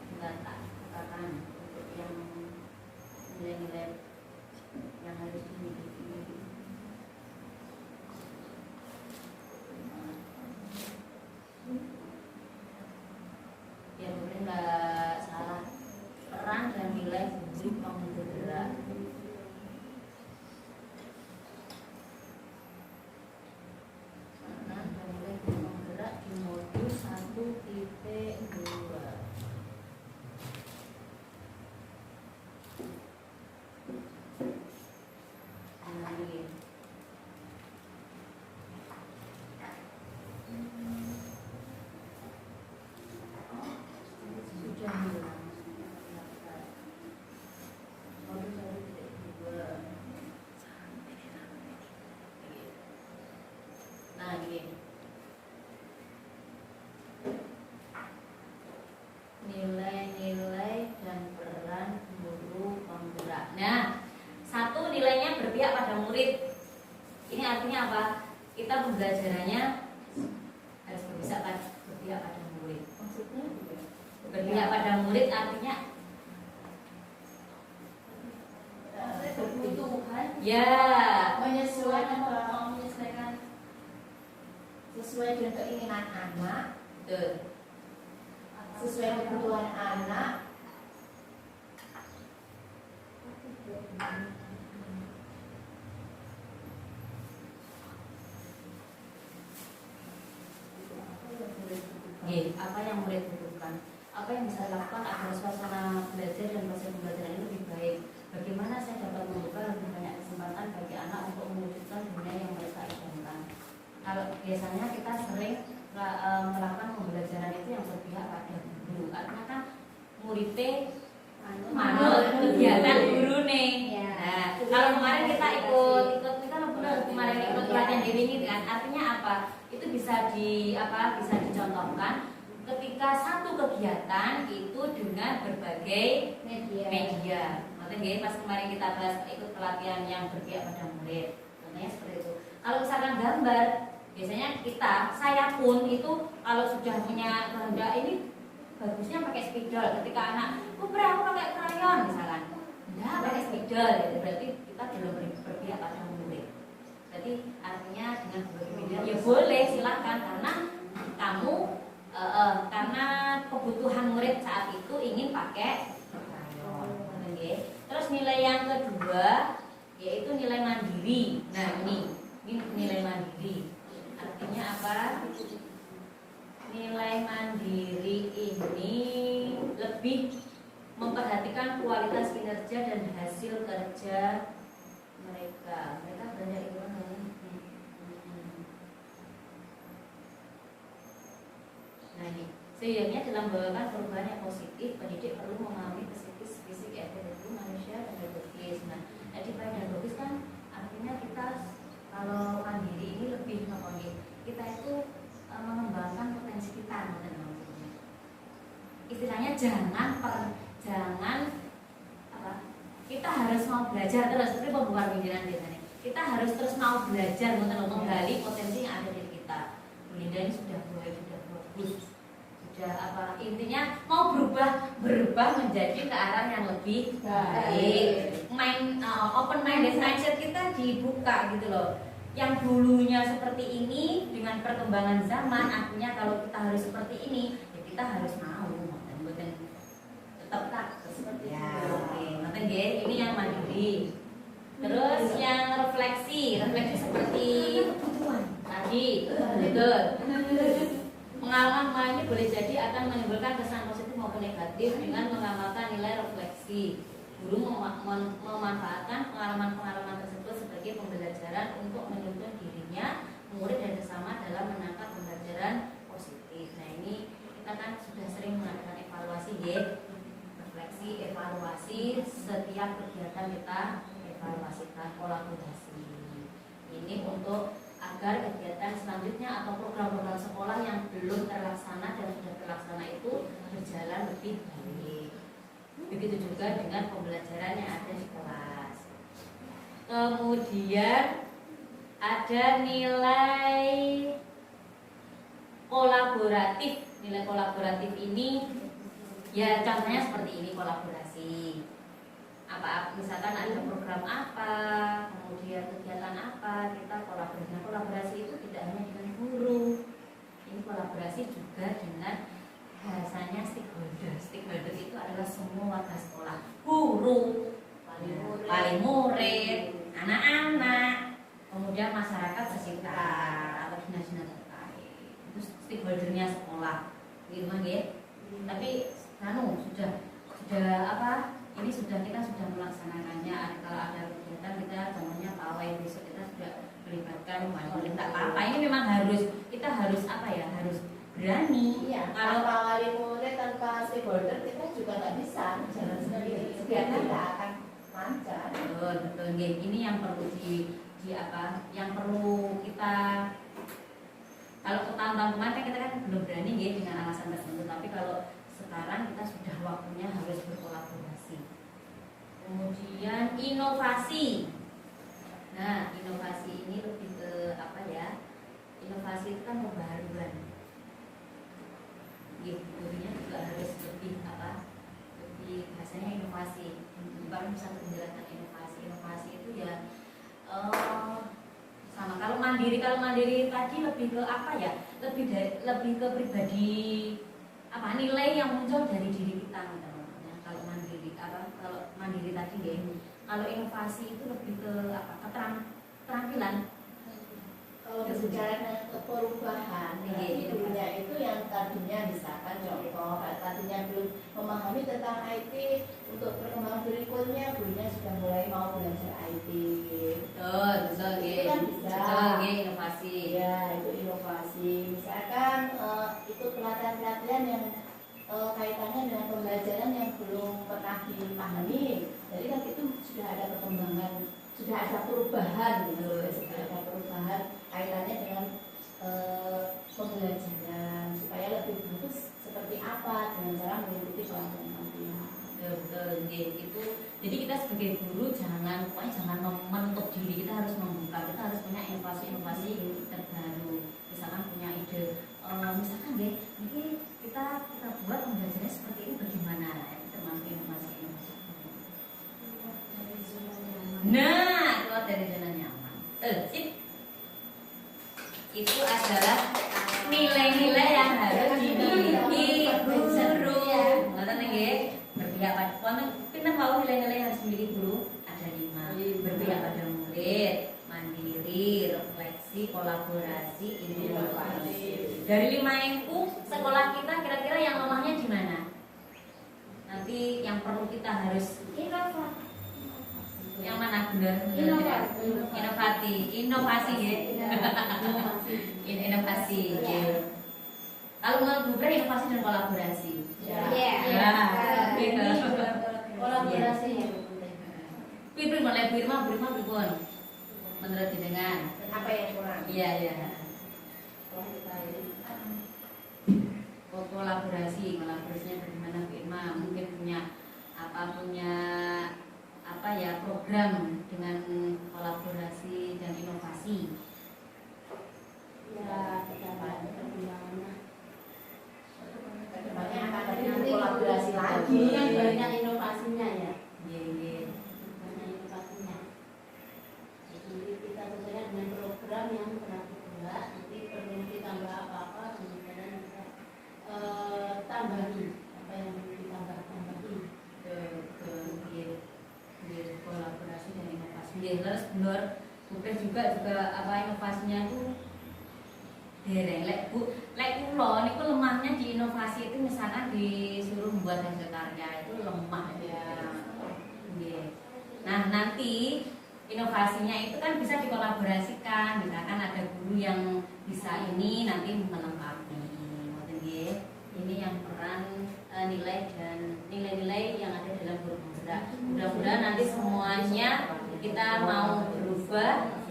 Kita katakan yang nilai-nilai yang harus dimiliki. Ya mungkin nggak salah, peran dan nilai guru penggerak. Peran dan nilai guru penggerak di modul 1.2. Nilai-nilai dan peran guru penggerak. Nah, 1 nilainya berpihak pada murid. Ini artinya apa? Kita pembelajarannya harus berpihak pada murid. Maksudnya berpihak pada murid artinya Kebutuhan ya menyesuaikan sesuai dengan keinginan anak, betul. sesuai kebutuhan anak. Apa yang murid butuhkan, apa yang bisa dilakukan agar suasana belajar dan proses pembelajaran ini lebih baik. Bagaimana saya dapat membuka lebih banyak kesempatan bagi anak untuk mewujudkan dunia yang mereka inginkan. Kalau biasanya kita sering melakukan pembelajaran itu yang berpihak pada guru, artinya kan muridnya manut kegiatan guru nih. Nah, kalau kemarin kita ikut kemarin ikut pelatihan daring itu kan, artinya apa? Itu bisa dicontohkan ketika satu kegiatan itu dengan berbagai media. Maksudnya pas kemarin kita bahas ikut pelatihan yang berpihak pada murid, contohnya seperti itu. Kalau misalkan gambar, biasanya saya pun itu kalau sudah punya kehendak ini bagusnya pakai spidol. Ketika anak, aku pakai krayon misalkan. ya pakai spidol itu berarti kita belum berpihak pada murid. Berarti artinya dengan berbagi media ya boleh silakan karena kamu karena kebutuhan murid saat itu ingin pakai crayon. Oke. Terus nilai yang kedua yaitu nilai mandiri. Nah ini nilai mandiri. Artinya apa? Nilai mandiri ini lebih memperhatikan kualitas kinerja dan hasil kerja mereka. Mereka belajar itu kan? Nah ini, sehingga dalam membawakan perubahan yang positif, pendidik perlu memahami psikis, fisik, itu manusia dan biologis. Nah, jadi pedagogis kan artinya kita kalau mandiri ini lebih kita itu mengembangkan potensi kita, istilahnya jangan apa? Kita harus mau belajar terus, seperti pembukaan pimpinan biasanya. Kita harus terus mau belajar, menggali potensi yang ada di kita. Bu Linda ini sudah bagus, sudah apa? Intinya mau berubah menjadi ke arah yang lebih baik. Open minded mindset kita dibuka gitu loh. Yang dulunya seperti ini dengan perkembangan zaman, artinya kalau kita harus seperti ini, ya kita harus mau dan tetap seperti itu. Ini yang mandiri. Terus yang refleksi seperti tadi, betul. Pengalaman ini boleh jadi akan menimbulkan kesan positif maupun negatif dengan mengamalkan nilai refleksi. Guru memanfaatkan pengalaman-pengalaman tersebut sebagai pembelajaran untuk menuntun dirinya, murid dan sesama dalam menangkap pembelajaran positif. Nah ini kita kan sudah sering mengadakan evaluasi ya, refleksi, evaluasi setiap kegiatan kita evaluasikan kolaborasi. Ini untuk agar kegiatan selanjutnya atau program-program sekolah yang belum terlaksana dan sudah terlaksana itu berjalan lebih baik. Begitu juga dengan pembelajaran yang ada di kelas. Kemudian ada nilai kolaboratif. Nilai kolaboratif ini ya contohnya seperti ini, kolaborasi. Misalkan ada program apa, kemudian kegiatan apa, kita kolaborasi. Nah, kolaborasi itu tidak hanya dengan guru. Ini kolaborasi juga dengan bahasanya stakeholder. Stakeholder itu adalah semua warga sekolah, guru, wali murid, anak-anak, kemudian masyarakat sekitar atau dinas-dinas terkait. Itu stakeholdernya sekolah, gitu kan ya? Tapi sudah apa? Ini kita sudah melaksanakannya. Kalau ada kegiatan kita zamannya pawai, besok kita sudah melibatkan wali. Tak apa-apa. Ini memang kita harus apa ya? Harus berani. Iya, Kalau tanpa wali murid, tanpa stakeholder kita juga nggak bisa jalan sendiri. Kegiatan nggak akan lancar. betul. Ini yang perlu yang perlu kita. Kalau tahun-tahun kemarin kan kita kan belum berani ya dengan alasan tertentu. Tapi kalau sekarang kita sudah waktunya harus berkolaborasi. Kemudian inovasi. Nah, inovasi ini lebih ke apa ya? Inovasi itu kan pembaharuan. Gurunya juga harus lebih bahasanya inovasi. Bukan satu penjelasan inovasi. Inovasi itu ya sama. Kalau mandiri tadi lebih ke apa ya? Lebih ke pribadi. Nilai yang muncul dari diri kita kalau mandiri tadi ya. Kalau inovasi itu lebih ke keterampilan. Kalau berbicara perubahan, gurunya itu yang tadinya misalkan contoh, tadinya belum memahami tentang IT, untuk perkembangan berikutnya gurunya sudah mulai mau belajar IT. Betul, itu kan bisa. Inovasi. Ya, itu inovasi. Misalkan itu pelatihan-pelatihan yang kaitannya dengan pembelajaran yang belum pernah dipahami. Jadi kan itu sudah ada perkembangan, sudah ada perubahan gitu, sudah ada perubahan kaitannya dengan pembelajaran supaya lebih bagus seperti apa dengan cara mengikuti pelatihan-pelatihan. Betul, gitu. Jadi kita sebagai guru jangan menutup diri, kita harus membuka, kita harus punya inovasi-inovasi terbaru. Misalkan punya ide, misalkan ini kita buat pembelajarannya seperti ini bagaimana? Itu termasuk inovasi-inovasi. Sip. Itu adalah nilai-nilai yang harus dimiliki guru. Ngoten nggih. Berpihak pada wonten pinten wau nilai-nilai yang harus dimiliki guru? Ada 5. Berpihak pada murid, mandiri, refleksi, kolaborasi, inovasi. Dari 5 itu sekolah kita kira-kira yang lemahnya di mana? Nanti yang perlu kita harus yang mana benar? Inovasi ya. Inovasi ya. Kalau menurut Bu Bre, inovasi dan kolaborasi. Ya. Kolaborasi yang Pilih mulai Birma pripun? Menurut jenengan Apa yang kurang? iya kolaborasinya bagaimana Birma mungkin punya program dengan kolaborasi dan inovasi. ya kita banyak perkembangannya. Kedepannya akan ada kolaborasi lagi. Kan banyak inovasinya ya. Iya. Banyak inovasinya. Jadi kita sesuaikan dengan program yang pernah dibuat. Nanti perlu ditambah apa-apa kemudian kita tambahi apa yang perlu tambahi. Kolaborasi dan inovasi. Terus benar bukan juga apa inovasinya itu dereng lek kula niku lemahnya di inovasi itu misalkan disuruh membuat hasil karya itu lemah ya. Nggih. Nah, nanti inovasinya itu kan bisa dikolaborasikan, misalkan ada guru yang bisa ini nanti melengkapi. Ngoten nggih. Ini yang peran nilai dan nilai-nilai yang ada dalam guru penggerak. Mudah-mudahan nanti semuanya kita mau berubah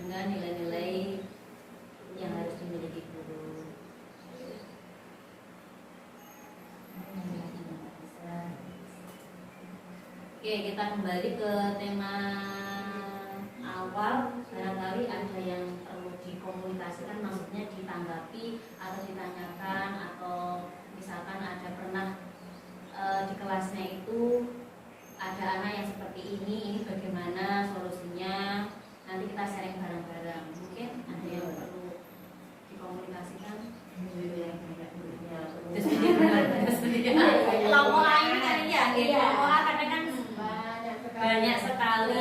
dengan nilai-nilai yang harus dimiliki guru. Oke, kita kembali ke tema awal. Barangkali ada yang perlu dikomunikasikan, maksudnya ditanggapi atau ditanyakan, atau misalkan ada pernah di kelasnya itu ada anak yang seperti ini bagaimana solusinya, nanti kita sharing bareng-bareng. Mungkin ada yang perlu dikomunikasikan. Kelompok lain kan ya, kelompok A kadang kan banyak sekali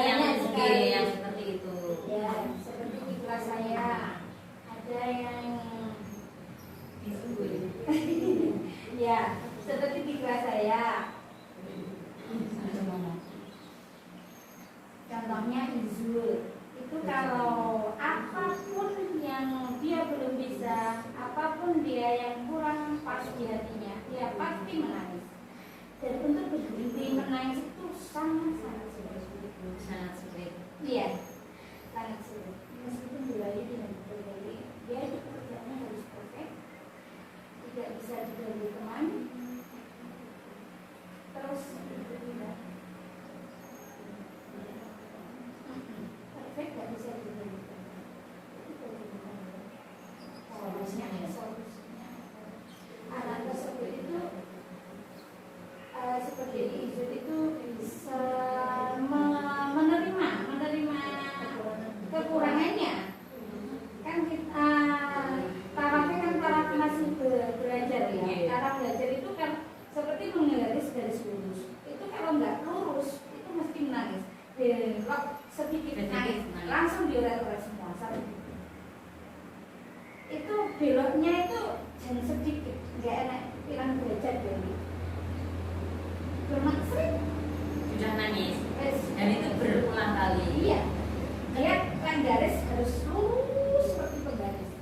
yang seperti itu. Ya, seperti di kelas saya ada yang ya, seperti di kelas saya. Contohnya Izul itu kalau apapun yang dia belum bisa, apapun dia yang kurang pas di hatinya, dia pasti menangis. Dan untuk berhenti menangis itu sangat sulit. Iya, sangat sulit. Meskipun dilalui dengan berbagai, dia itu pekerjaannya harus perfect, tidak bisa diganggu teman, terus itu tidak perfect, tidak bisa diganggu teman. Itu bagaimana solusinya? Anak tersebut itu seperti Izul itu bisa menerima kekurangannya. Kan kita tarafnya kan taraf masih belajar ya. Taraf belajar itu kan seperti menggaris garis lurus. Itu kalau nggak lurus itu mesti menangis. Belok sedikit nangis, langsung dioret-oret semua satu. Itu beloknya itu jangan sedikit, nggak enak, hilang belajar jadi. Bermaksud Sudah nangis dan itu berulang kali. iya, dia kan garis harus lurus seperti penggaris.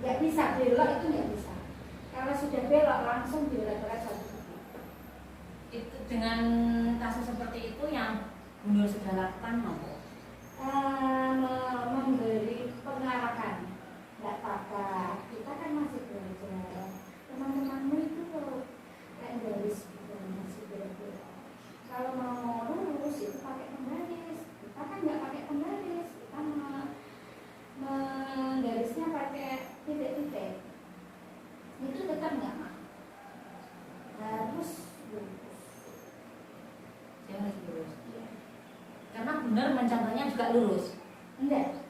Nggak bisa belok, itu nggak bisa. Kalau sudah belok langsung dioret-oret satu. Itu dengan kasus seperti itu yang Bunda sudah lakukan apa? Memberi pengarahan. Nggak apa-apa, kita kan masih belajar. Teman-temanmu itu kalau kayak garis masih belok. Kalau mau lurus itu pakai penggaris. Kita kan nggak pakai penggaris, kita menggarisnya pakai titik-titik. Itu tetap nggak mau. Harus lurus. Saya harus lurus. Ya. benar, mencontohnya juga lurus. Enggak.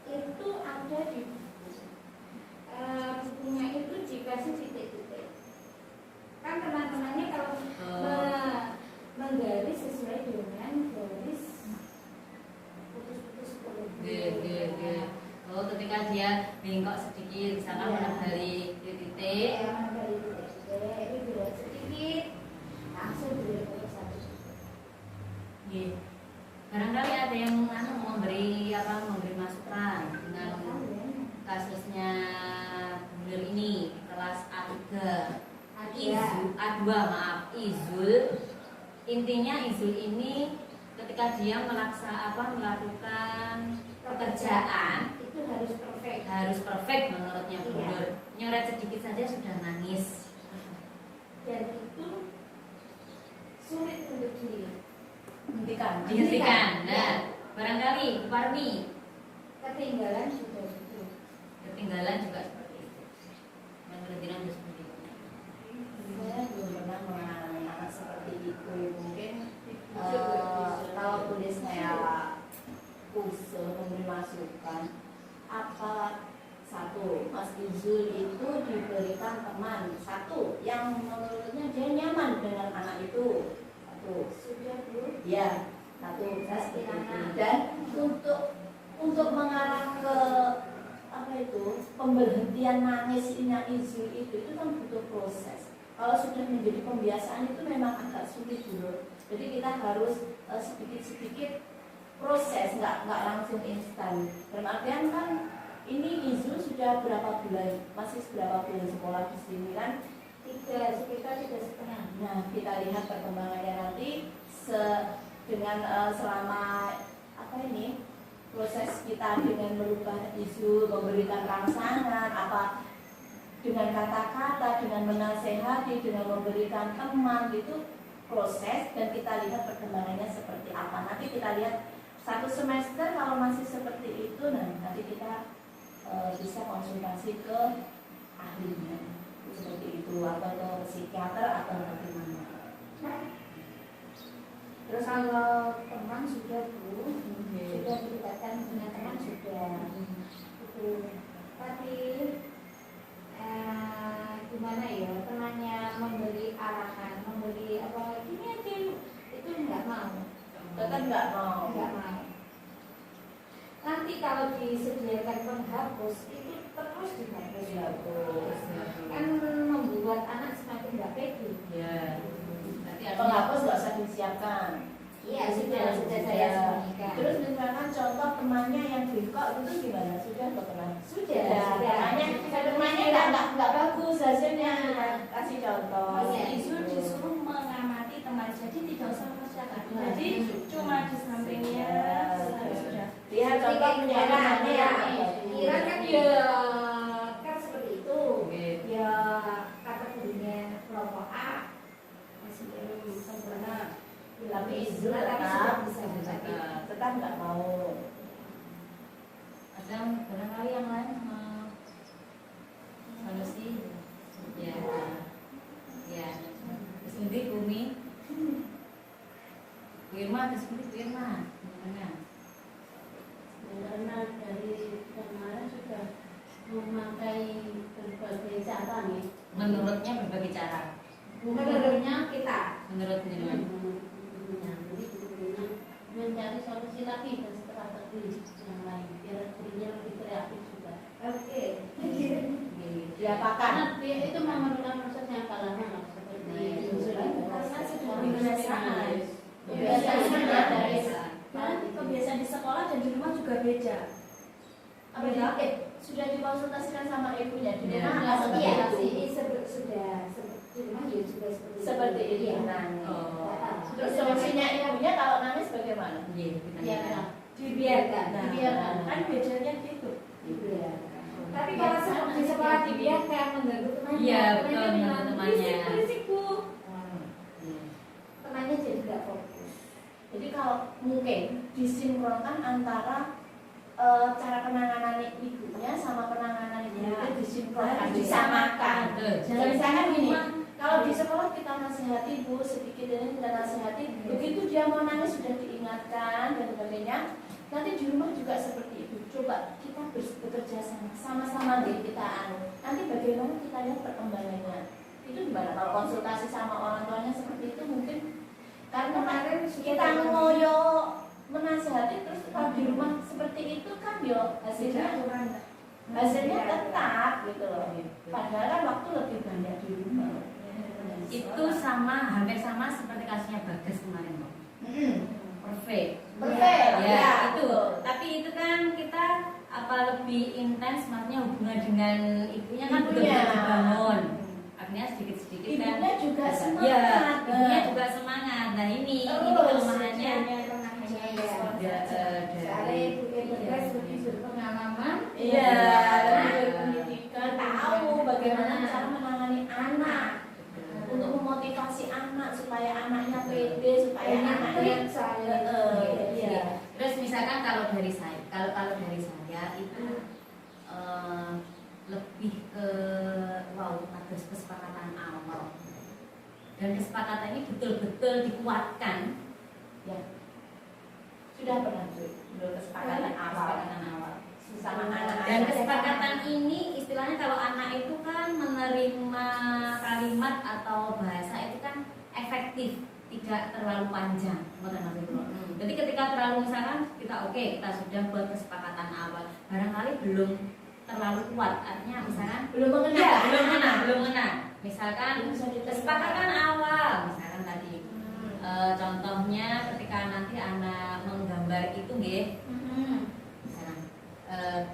Itu ada di bukunya itu dikasih titik-titik. Kan teman-temannya kalau menggaris sesuai dengan garis putus-putus G. Oh, ketika dia bengkok sedikit, misalkan menebali titik. Menebali titik, itu belok sedikit, langsung belok satu. G. Barangkali ada yang memberi masukan dengan kasusnya bener ini kelas A3. A2 Izul. Intinya Izul ini ketika dia melakukan pekerjaan itu harus perfect menurutnya benar. Nyoret sedikit saja sudah nangis. Dan itu sulit untuk dihentikan. Nah, barangkali Bu Parmi ketinggalan juga gitu. ketinggalan juga seperti itu. Menurut Dina juga seperti itu. Saya belum pernah mengalami anak seperti itu. Mungkin kalau boleh saya usul memberi masukan, apa satu, Mas Izul itu diberikan teman satu yang menurutnya dia nyaman dengan anak itu. Satu, Sudah Bu. ya, satu saya seperti itu. Dan untuk mengarah ke apa itu pemberhentian nangisnya Izul itu kan butuh proses. Kalau sudah menjadi pembiasaan itu memang agak sulit dulu. Jadi kita harus sedikit-sedikit proses, nggak langsung instan. Dalam artian kan ini Izul sudah berapa bulan, masih berapa bulan sekolah di sini kan? Sekitar 3,5. Nah, kita lihat perkembangannya nanti dengan selama apa ini proses kita dengan merubah Izul, memberikan rangsangan apa dengan kata-kata, dengan menasehati, dengan memberikan teman itu proses dan kita lihat perkembangannya seperti apa. Nanti kita lihat satu semester kalau masih seperti itu, nah nanti kita bisa konsultasi ke ahlinya seperti itu atau ke psikiater atau bagaimana. Terus kalau teman sudah Bu, sudah dilibatkan dengan teman sudah. Itu. Tapi gimana ya, temannya memberi arahan, memberi apa ini aja itu nggak mau. Tetap nggak mau. Nggak mau. Nanti kalau disediakan penghapus itu terus dihapus. Kan membuat anak semakin nggak pede. Ya. Berarti Penghapus nggak usah disiapkan. Iya sudah saya sembunyikan. Terus misalkan contoh temannya yang bengkok itu gimana? Sudah atau pernah? Sudah. Temannya nggak bagus hasilnya. Kasih contoh. Mas Izul disuruh mengamati teman, jadi tidak usah masyarakat. Jadi cuma di sampingnya sudah. Lihat contoh penjaraannya ya. Kira kan ya kan seperti itu. Ya kategorinya kelompok A masih belum sempurna. Tapi Izul tetap nggak mau. ada barangkali yang lain solusi. Ya. Kemudian Bumi. Bu Irma, Bu Irma. Gimana? Karena dari kemarin sudah memakai berbagai cara nih. Menurutnya berbagai cara. Menurutnya kita. Menurut jenengan. Mencari solusi lagi dan strategi yang lain biar dirinya lebih kreatif juga. Oke. Diapakan? Karena dia itu memerlukan proses yang agak lama lah, seperti Karena sudah kebiasaan. Dan kebiasaan di sekolah dan di rumah juga beda. Beda? Sudah dikonsultasikan sama ibunya di Ya. rumah atau Iya, seperti itu? sudah di rumah ya juga Seperti itu. Iya. Oh. Terus solusinya ibunya kalau nangis bagaimana? Iya, biarkan. Dibiarkan. Dibiarkan. Kan bedanya gitu. Tapi kalau di sekolah dibiarkan mengganggu temannya. Iya, betul, temannya mengganggu bilang, temannya. "Berisik, Bu." Iya. Temannya jadi nggak fokus. Jadi kalau mungkin disinkronkan antara cara penanganan ibunya sama penanganan ibunya disinkronkan, disamakan. Betul. Jadi misalkan gini, Kalau di sekolah kita nasihati Bu, sedikit ini kita nasihati, begitu dia mau nangis sudah diingatkan dan sebagainya. Nanti di rumah juga seperti itu. Coba kita bekerja sama-sama deh kita nanti bagaimana kita lihat perkembangannya. Itu gimana kalau konsultasi sama orang tuanya seperti itu mungkin karena kemarin kita ngoyo menasihati terus kalau di rumah seperti itu kan yo hasilnya tetap gitu loh. Padahal kan waktu lebih banyak di rumah. Itu hampir sama seperti kasusnya Bagas kemarin kok. Perfect. Ya, itu. Tapi itu kan kita lebih intens, maksudnya hubungan dengan ibunya kan udah dibangun. Akhirnya sedikit-sedikit kan. Ibunya juga semangat. Ya, ibunya juga semangat. Nah ini kelemahannya dari lebih berpengalaman. Iya, lebih berpendidikan, tahu bagaimana cara menangani anak. Untuk memotivasi anak supaya anaknya pede, supaya anaknya iya. Terus misalkan kalau dari saya itu lebih ke ada kesepakatan awal. Dan kesepakatan ini betul-betul dikuatkan. ya sudah pernah kesepakatan awal sama anak. Dan kesepakatan ini istilahnya kalau anak itu kan menerima kalimat atau bahasa itu kan efektif, tidak terlalu panjang. Jadi ketika terlalu misalkan kita sudah buat kesepakatan awal, barangkali belum terlalu kuat, artinya misalkan belum mengena. Misalkan kesepakatan awal, misalkan tadi contohnya ketika nanti anak menggambar itu nggih.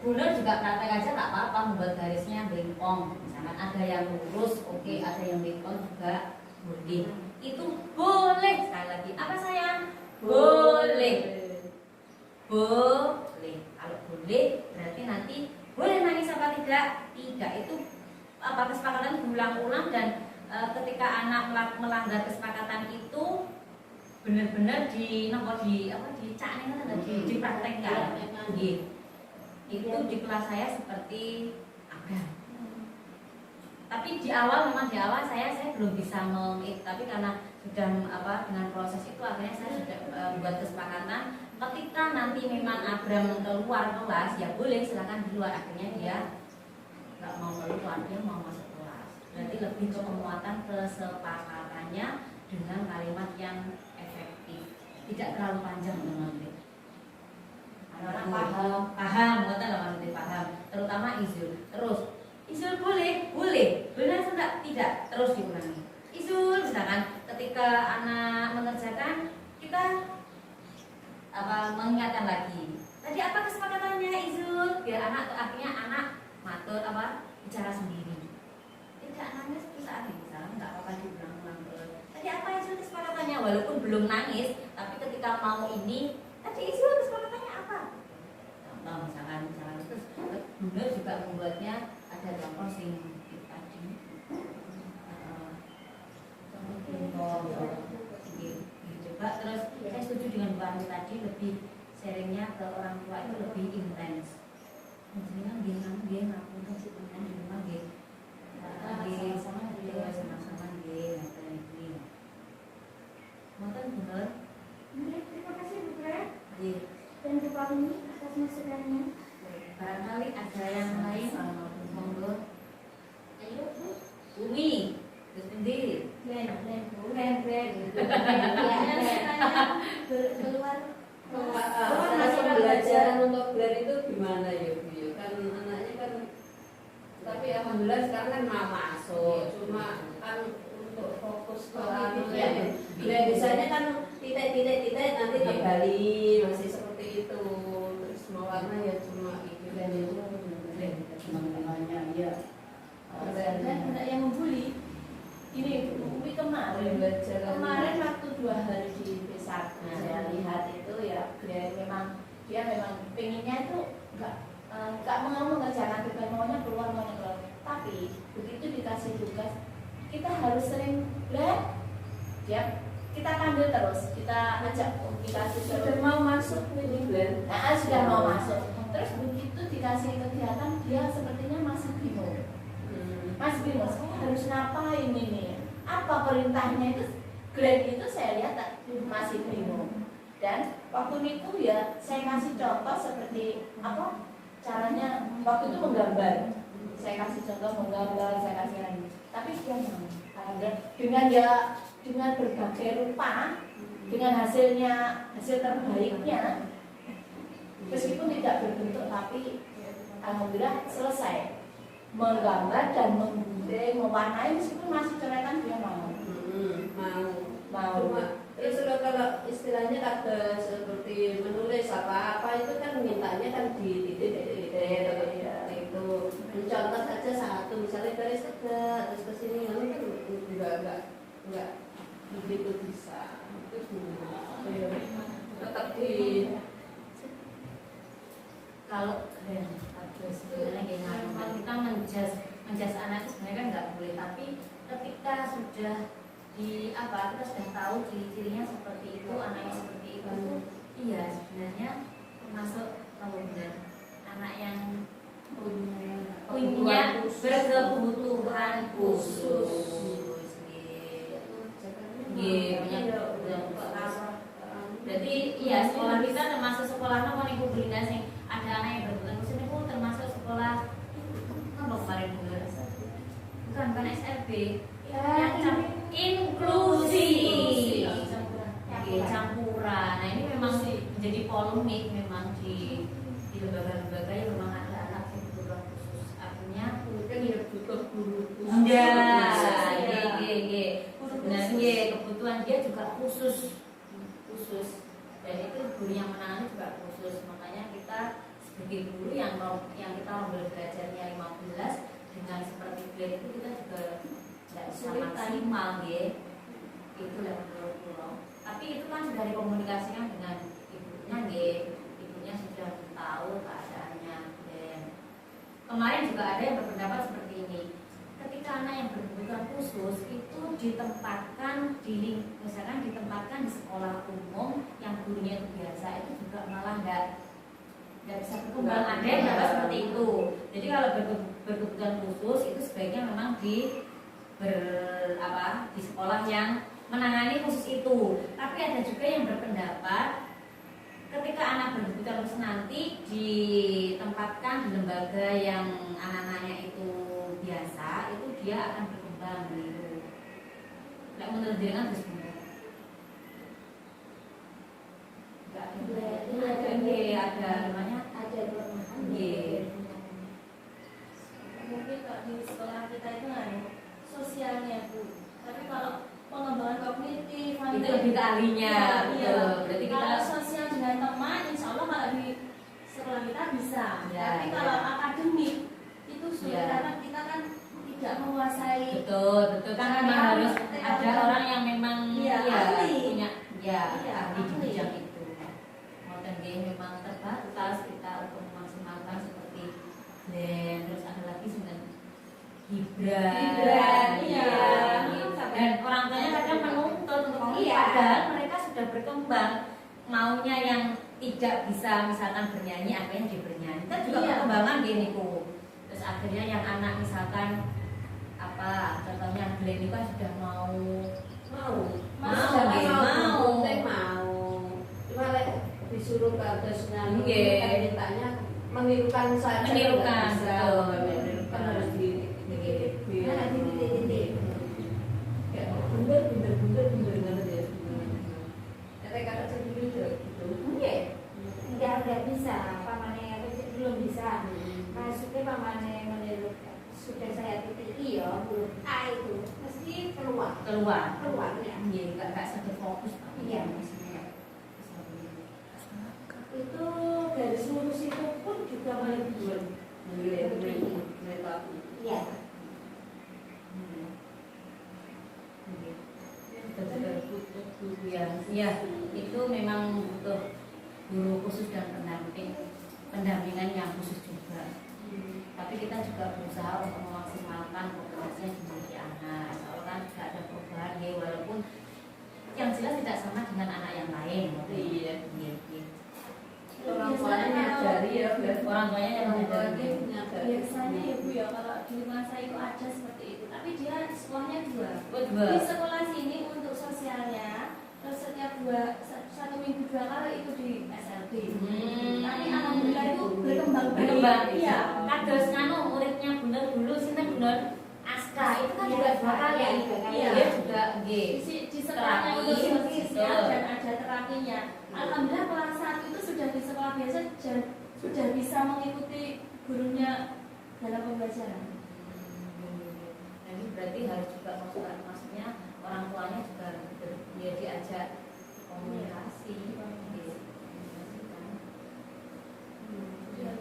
Bener juga praktek aja tak apa-apa, membuat garisnya bengkong. Misalkan ada yang lurus, oke, ada yang bengkong juga boleh. Itu boleh. Sekali lagi, apa sayang? Boleh. Kalau boleh, berarti nanti boleh nangis apa tidak? Tidak. Itu kesepakatan diulang-ulang dan ketika anak melanggar kesepakatan itu benar-benar dipraktekkan. Gitu. Itu di kelas saya seperti ada. Tapi di awal saya belum bisa tapi karena sudah dengan proses itu akhirnya saya sudah buat kesepakatan ketika nanti memang Abram keluar kelas ya boleh silakan di luar, akhirnya dia nggak mau keluar, dia mau masuk kelas. Berarti lebih ke penguatan kesepakatannya dengan kalimat yang efektif, tidak terlalu panjang teman-teman. Orang paham, terutama Izul. Terus Izul boleh, benar tidak, terus diulangi. Izul, misalkan ketika anak mengerjakan kita mengingatkan lagi. Tadi apa kesepakatannya Izul? Biar akhirnya anak matur bicara sendiri. Tidak nangis terus saat ini, misalkan nggak apa-apa diulang-ulang terus. Tadi apa Izul kesepakatannya? Walaupun belum nangis, tapi ketika mau ini, tadi Izul kesepakatannya apa? Contoh misalkan terus benar juga membuatnya ada contoh sing tadi coba terus saya setuju dengan Bu Ani tadi, lebih sharingnya ke orang tua itu lebih intens. Jenengan nggih ngapunten sih tenan di rumah nggih. Sama-sama nggih ngaten iki. Mboten bener. Terima kasih Bu Gret Nggih. dan Bu Palmi atas masukannya. Barangkali ada yang lain monggo. Ayo Bu. Umi, terus endi? Glen. Keluar Proses pembelajaran untuk Glenn itu gimana ya Bu? Kan anaknya kan, tapi alhamdulillah sekarang kan mau masuk, cuma kan untuk fokus ke Glenn biasanya kan titik nanti kembali masih seperti itu. Terus mau warna ya cuma Glenn itu teman-temannya ya. Dan anak yang membuli ini Umi kemarin waktu 2 hari di besar saya lihat itu ya dia memang pengennya itu nggak mau mengerjakan tugas, maunya keluar. Tapi begitu dikasih tugas kita harus sering kita panggil terus, kita ajak komunikasi Sudah mau masuk ini Glenn. sudah mau masuk. Terus begitu dikasih kegiatan dia sepertinya masih bingung. Mas bingung, saya harus ngapain ini? apa perintahnya itu. Glenn itu saya lihat masih bingung. Dan waktu itu ya saya kasih contoh seperti apa caranya waktu itu menggambar. Saya kasih contoh menggambar, saya kasih lagi. Tapi dia mau. Dengan berbagai rupa, dengan hasil terbaiknya, meskipun tidak berbentuk tapi alhamdulillah selesai menggambar dan menggunting, mewarnai meskipun masih coretan dia mau. Mau. Cuma terus kalau istilahnya kata seperti menulis apa-apa itu kan mintanya kan di titik itu mencontoh saja satu misalnya garis tegak terus ke sini lalu kan enggak begitu bisa itu tetap di kalau sebenarnya gimana kita menjas anak itu sebenarnya kan nggak boleh, tapi ketika sudah kita sudah tahu ciri-cirinya seperti itu, anaknya seperti itu, iya sebenarnya termasuk kalau benar anak yang punya berkebutuhan khusus. Berarti iya sekolah kita termasuk sekolah nomor ibu Belinda sing ada anak yang berkebutuhan khusus itu termasuk sekolah apa kemarin bukan SLB yang inklusi campuran. Nah ini memang menjadi polemik memang di lembaga-lembaga yang memang ada anak yang berkebutuhan khusus, artinya mungkin ya butuh guru sebenarnya kebutuhan dia juga khusus dan itu guru yang menangani juga khusus. Makanya kita sebagai guru yang kita mau belajarnya 15 dengan seperti Glenn itu kita juga tidak bisa maksimal itu lah menurut pulau. Tapi itu kan sudah dikomunikasikan dengan ibunya ibunya sudah tahu keadaannya. Dan kemarin juga ada yang berpendapat seperti ini, ketika anak yang berkebutuhan khusus itu ditempatkan misalkan ditempatkan di sekolah umum yang gurunya itu biasa, itu juga malah nggak bisa berkembang. Ada yang dapat seperti itu. Jadi kalau berkebutuhan khusus itu sebaiknya memang di sekolah yang menangani khusus itu. Tapi ada juga yang berpendapat ketika anak berkebutuhan khusus nanti ditempatkan di lembaga yang anak-anaknya itu biasa, itu dia akan berkembang gitu. Tidak menurut dia kan harus benar. Ada namanya ada kelemahan. Mungkin kalau di sekolah kita itu sosialnya Bu. Tapi kalau pengembangan kognitif itu lebih ke ahlinya. Iya. Berarti kita kalau sosial dengan teman, insya Allah kalau di sekolah kita bisa. Ya, tapi kalau akademik itu sulit karena kita kan tidak menguasai. Betul kan memang harus ada orang yang memang ahli. punya ahli di ahli. bidang itu. Dan dia memang terbatas kita untuk memaksimalkan seperti Glenn, terus ada lagi sebenarnya Gibran, dan orang tuanya kadang menuntut untuk padahal mereka sudah berkembang, maunya yang tidak bisa misalkan bernyanyi, akhirnya dia bernyanyi. Kita juga perkembangan gini terus akhirnya yang anak misalkan contohnya Glenn itu kan sudah mau cuma disuruh ke atas nyanyi kan mintanya menirukan saja menirukan harus di bener ya. Kakak sendiri gitu. Enggak bisa, pamannya belum bisa. Maksudnya pamannya menirukan sudah saya titiki ya, huruf A itu mesti keluar ya. Nggak sadar fokus Iya. Itu garis lurus itu pun juga melihat. Iya. Ya itu memang butuh guru khusus dan pendampingan yang khusus juga. Tapi kita juga berusaha untuk memaksimalkan populasi yang dimiliki anak. Soalnya kan tidak ada perubahan walaupun yang jelas tidak sama dengan anak yang lain. Orang tuanya nyadari ya, orang tuanya yang biasanya ya Bu ya, kalau di masa itu itu ada seperti itu, tapi dia sekolahnya dua. Oh, dua. Di sekolah sini untuk sosialnya terus setiap satu minggu 2 kali itu di SLB. Tapi alhamdulillah itu berkembang baik. Iya. Kados nganu muridnya bener dulu sinten bener Aska itu kan juga 2 kali. Iya. Dia juga nggih. Di sekolahnya untuk Terapi, sosial betul. dan ada terapinya. Alhamdulillah kelas 1 itu sudah di sekolah biasa dan sudah bisa mengikuti gurunya dalam pembelajaran. Jadi berarti harus juga maksudnya orang tuanya juga dia diajak komunikasi. Betul.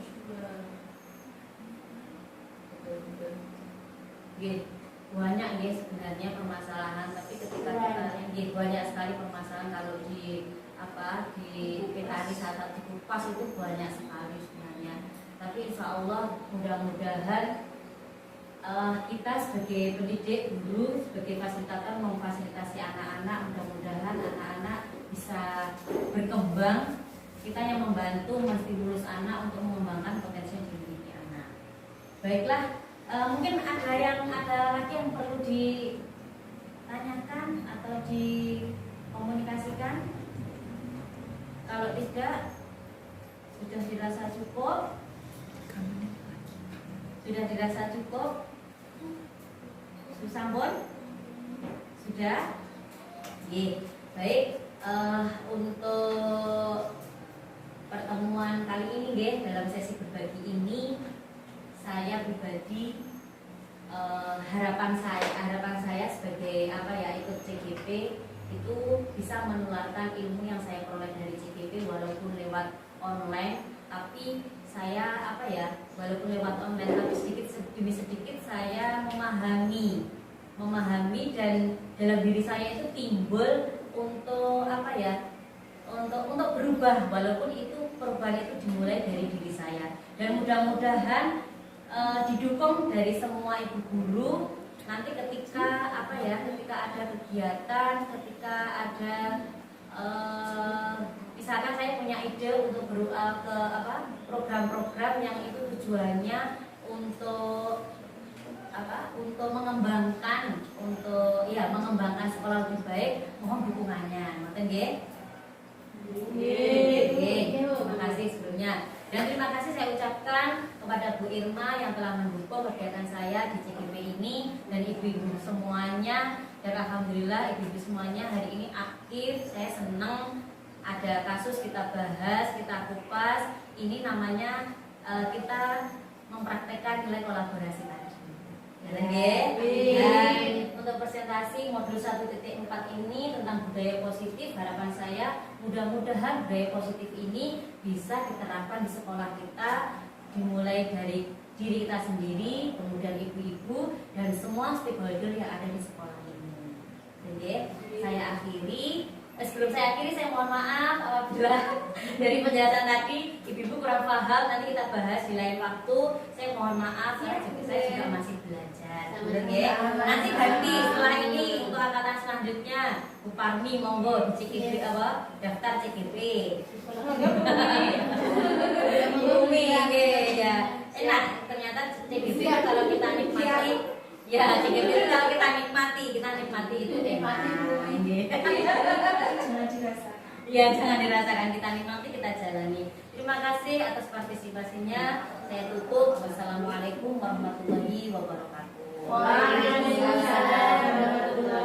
Banyak ya sebenarnya permasalahan, tapi ketika kita banyak sekali permasalahan kalau di petani saat dikupas itu banyak sekali sebenarnya. Tapi insya Allah mudah-mudahan kita sebagai pendidik, guru, sebagai fasilitator memfasilitasi anak-anak, mudah-mudahan anak-anak bisa berkembang. Kita yang membantu mesti lulus anak untuk mengembangkan potensi yang dimiliki anak. Baiklah, mungkin ada lagi yang perlu ditanyakan atau dikomunikasikan. Kalau tidak, sudah dirasa cukup. Sudah dirasa cukup? Sampun? Sudah? Oke, baik. Untuk pertemuan kali ini, nggih, dalam sesi berbagi ini, saya pribadi harapan saya sebagai ikut CGP itu bisa menularkan ilmu yang saya peroleh dari CGP walaupun lewat online, tapi saya walaupun lewat online tapi sedikit demi sedikit saya memahami dan dalam diri saya itu timbul untuk untuk berubah, walaupun itu perubahan itu dimulai dari diri saya, dan mudah-mudahan didukung dari semua ibu guru. Nanti ketika ketika ada kegiatan, ketika ada misalkan saya punya ide untuk program-program yang itu tujuannya untuk mengembangkan sekolah lebih baik, mohon dukungannya. Ngoten nggih? Terima kasih sebelumnya. Dan terima kasih saya ucapkan kepada Bu Irma yang telah mendukung kegiatan saya di CGP ini, dan ibu-ibu semuanya. Dan alhamdulillah ibu-ibu semuanya hari ini aktif. Saya senang ada kasus kita bahas, kita kupas. Ini namanya kita mempraktekkan nilai kolaborasi tadi. Dan untuk presentasi modul 1.4 ini tentang budaya positif, harapan saya mudah-mudahan budaya positif ini bisa diterapkan di sekolah kita, dimulai dari diri kita sendiri, kemudian ibu-ibu dan semua stakeholder yang ada di sekolah ini. Jadi saya akhiri. Sebelum saya akhiri, saya mohon maaf apabila dari penjelasan tadi ibu-ibu kurang paham. Nanti kita bahas di lain waktu. Saya mohon maaf karena saya juga masih belajar. Nanti ganti setelah ini untuk angkatan selanjutnya Bu Parmi monggo di CGP daftar CGP. Bumi ya. Enak ternyata CGP kalau kita nikmati. Ya, CGP itu kalau kita nikmati itu enak. Jangan dirasakan. Ya, jangan dirasakan, kita nikmati, kita jalani. Terima kasih atas partisipasinya. Saya tutup. Wassalamualaikum warahmatullahi wabarakatuh. Waalaikumsalam warahmatullahi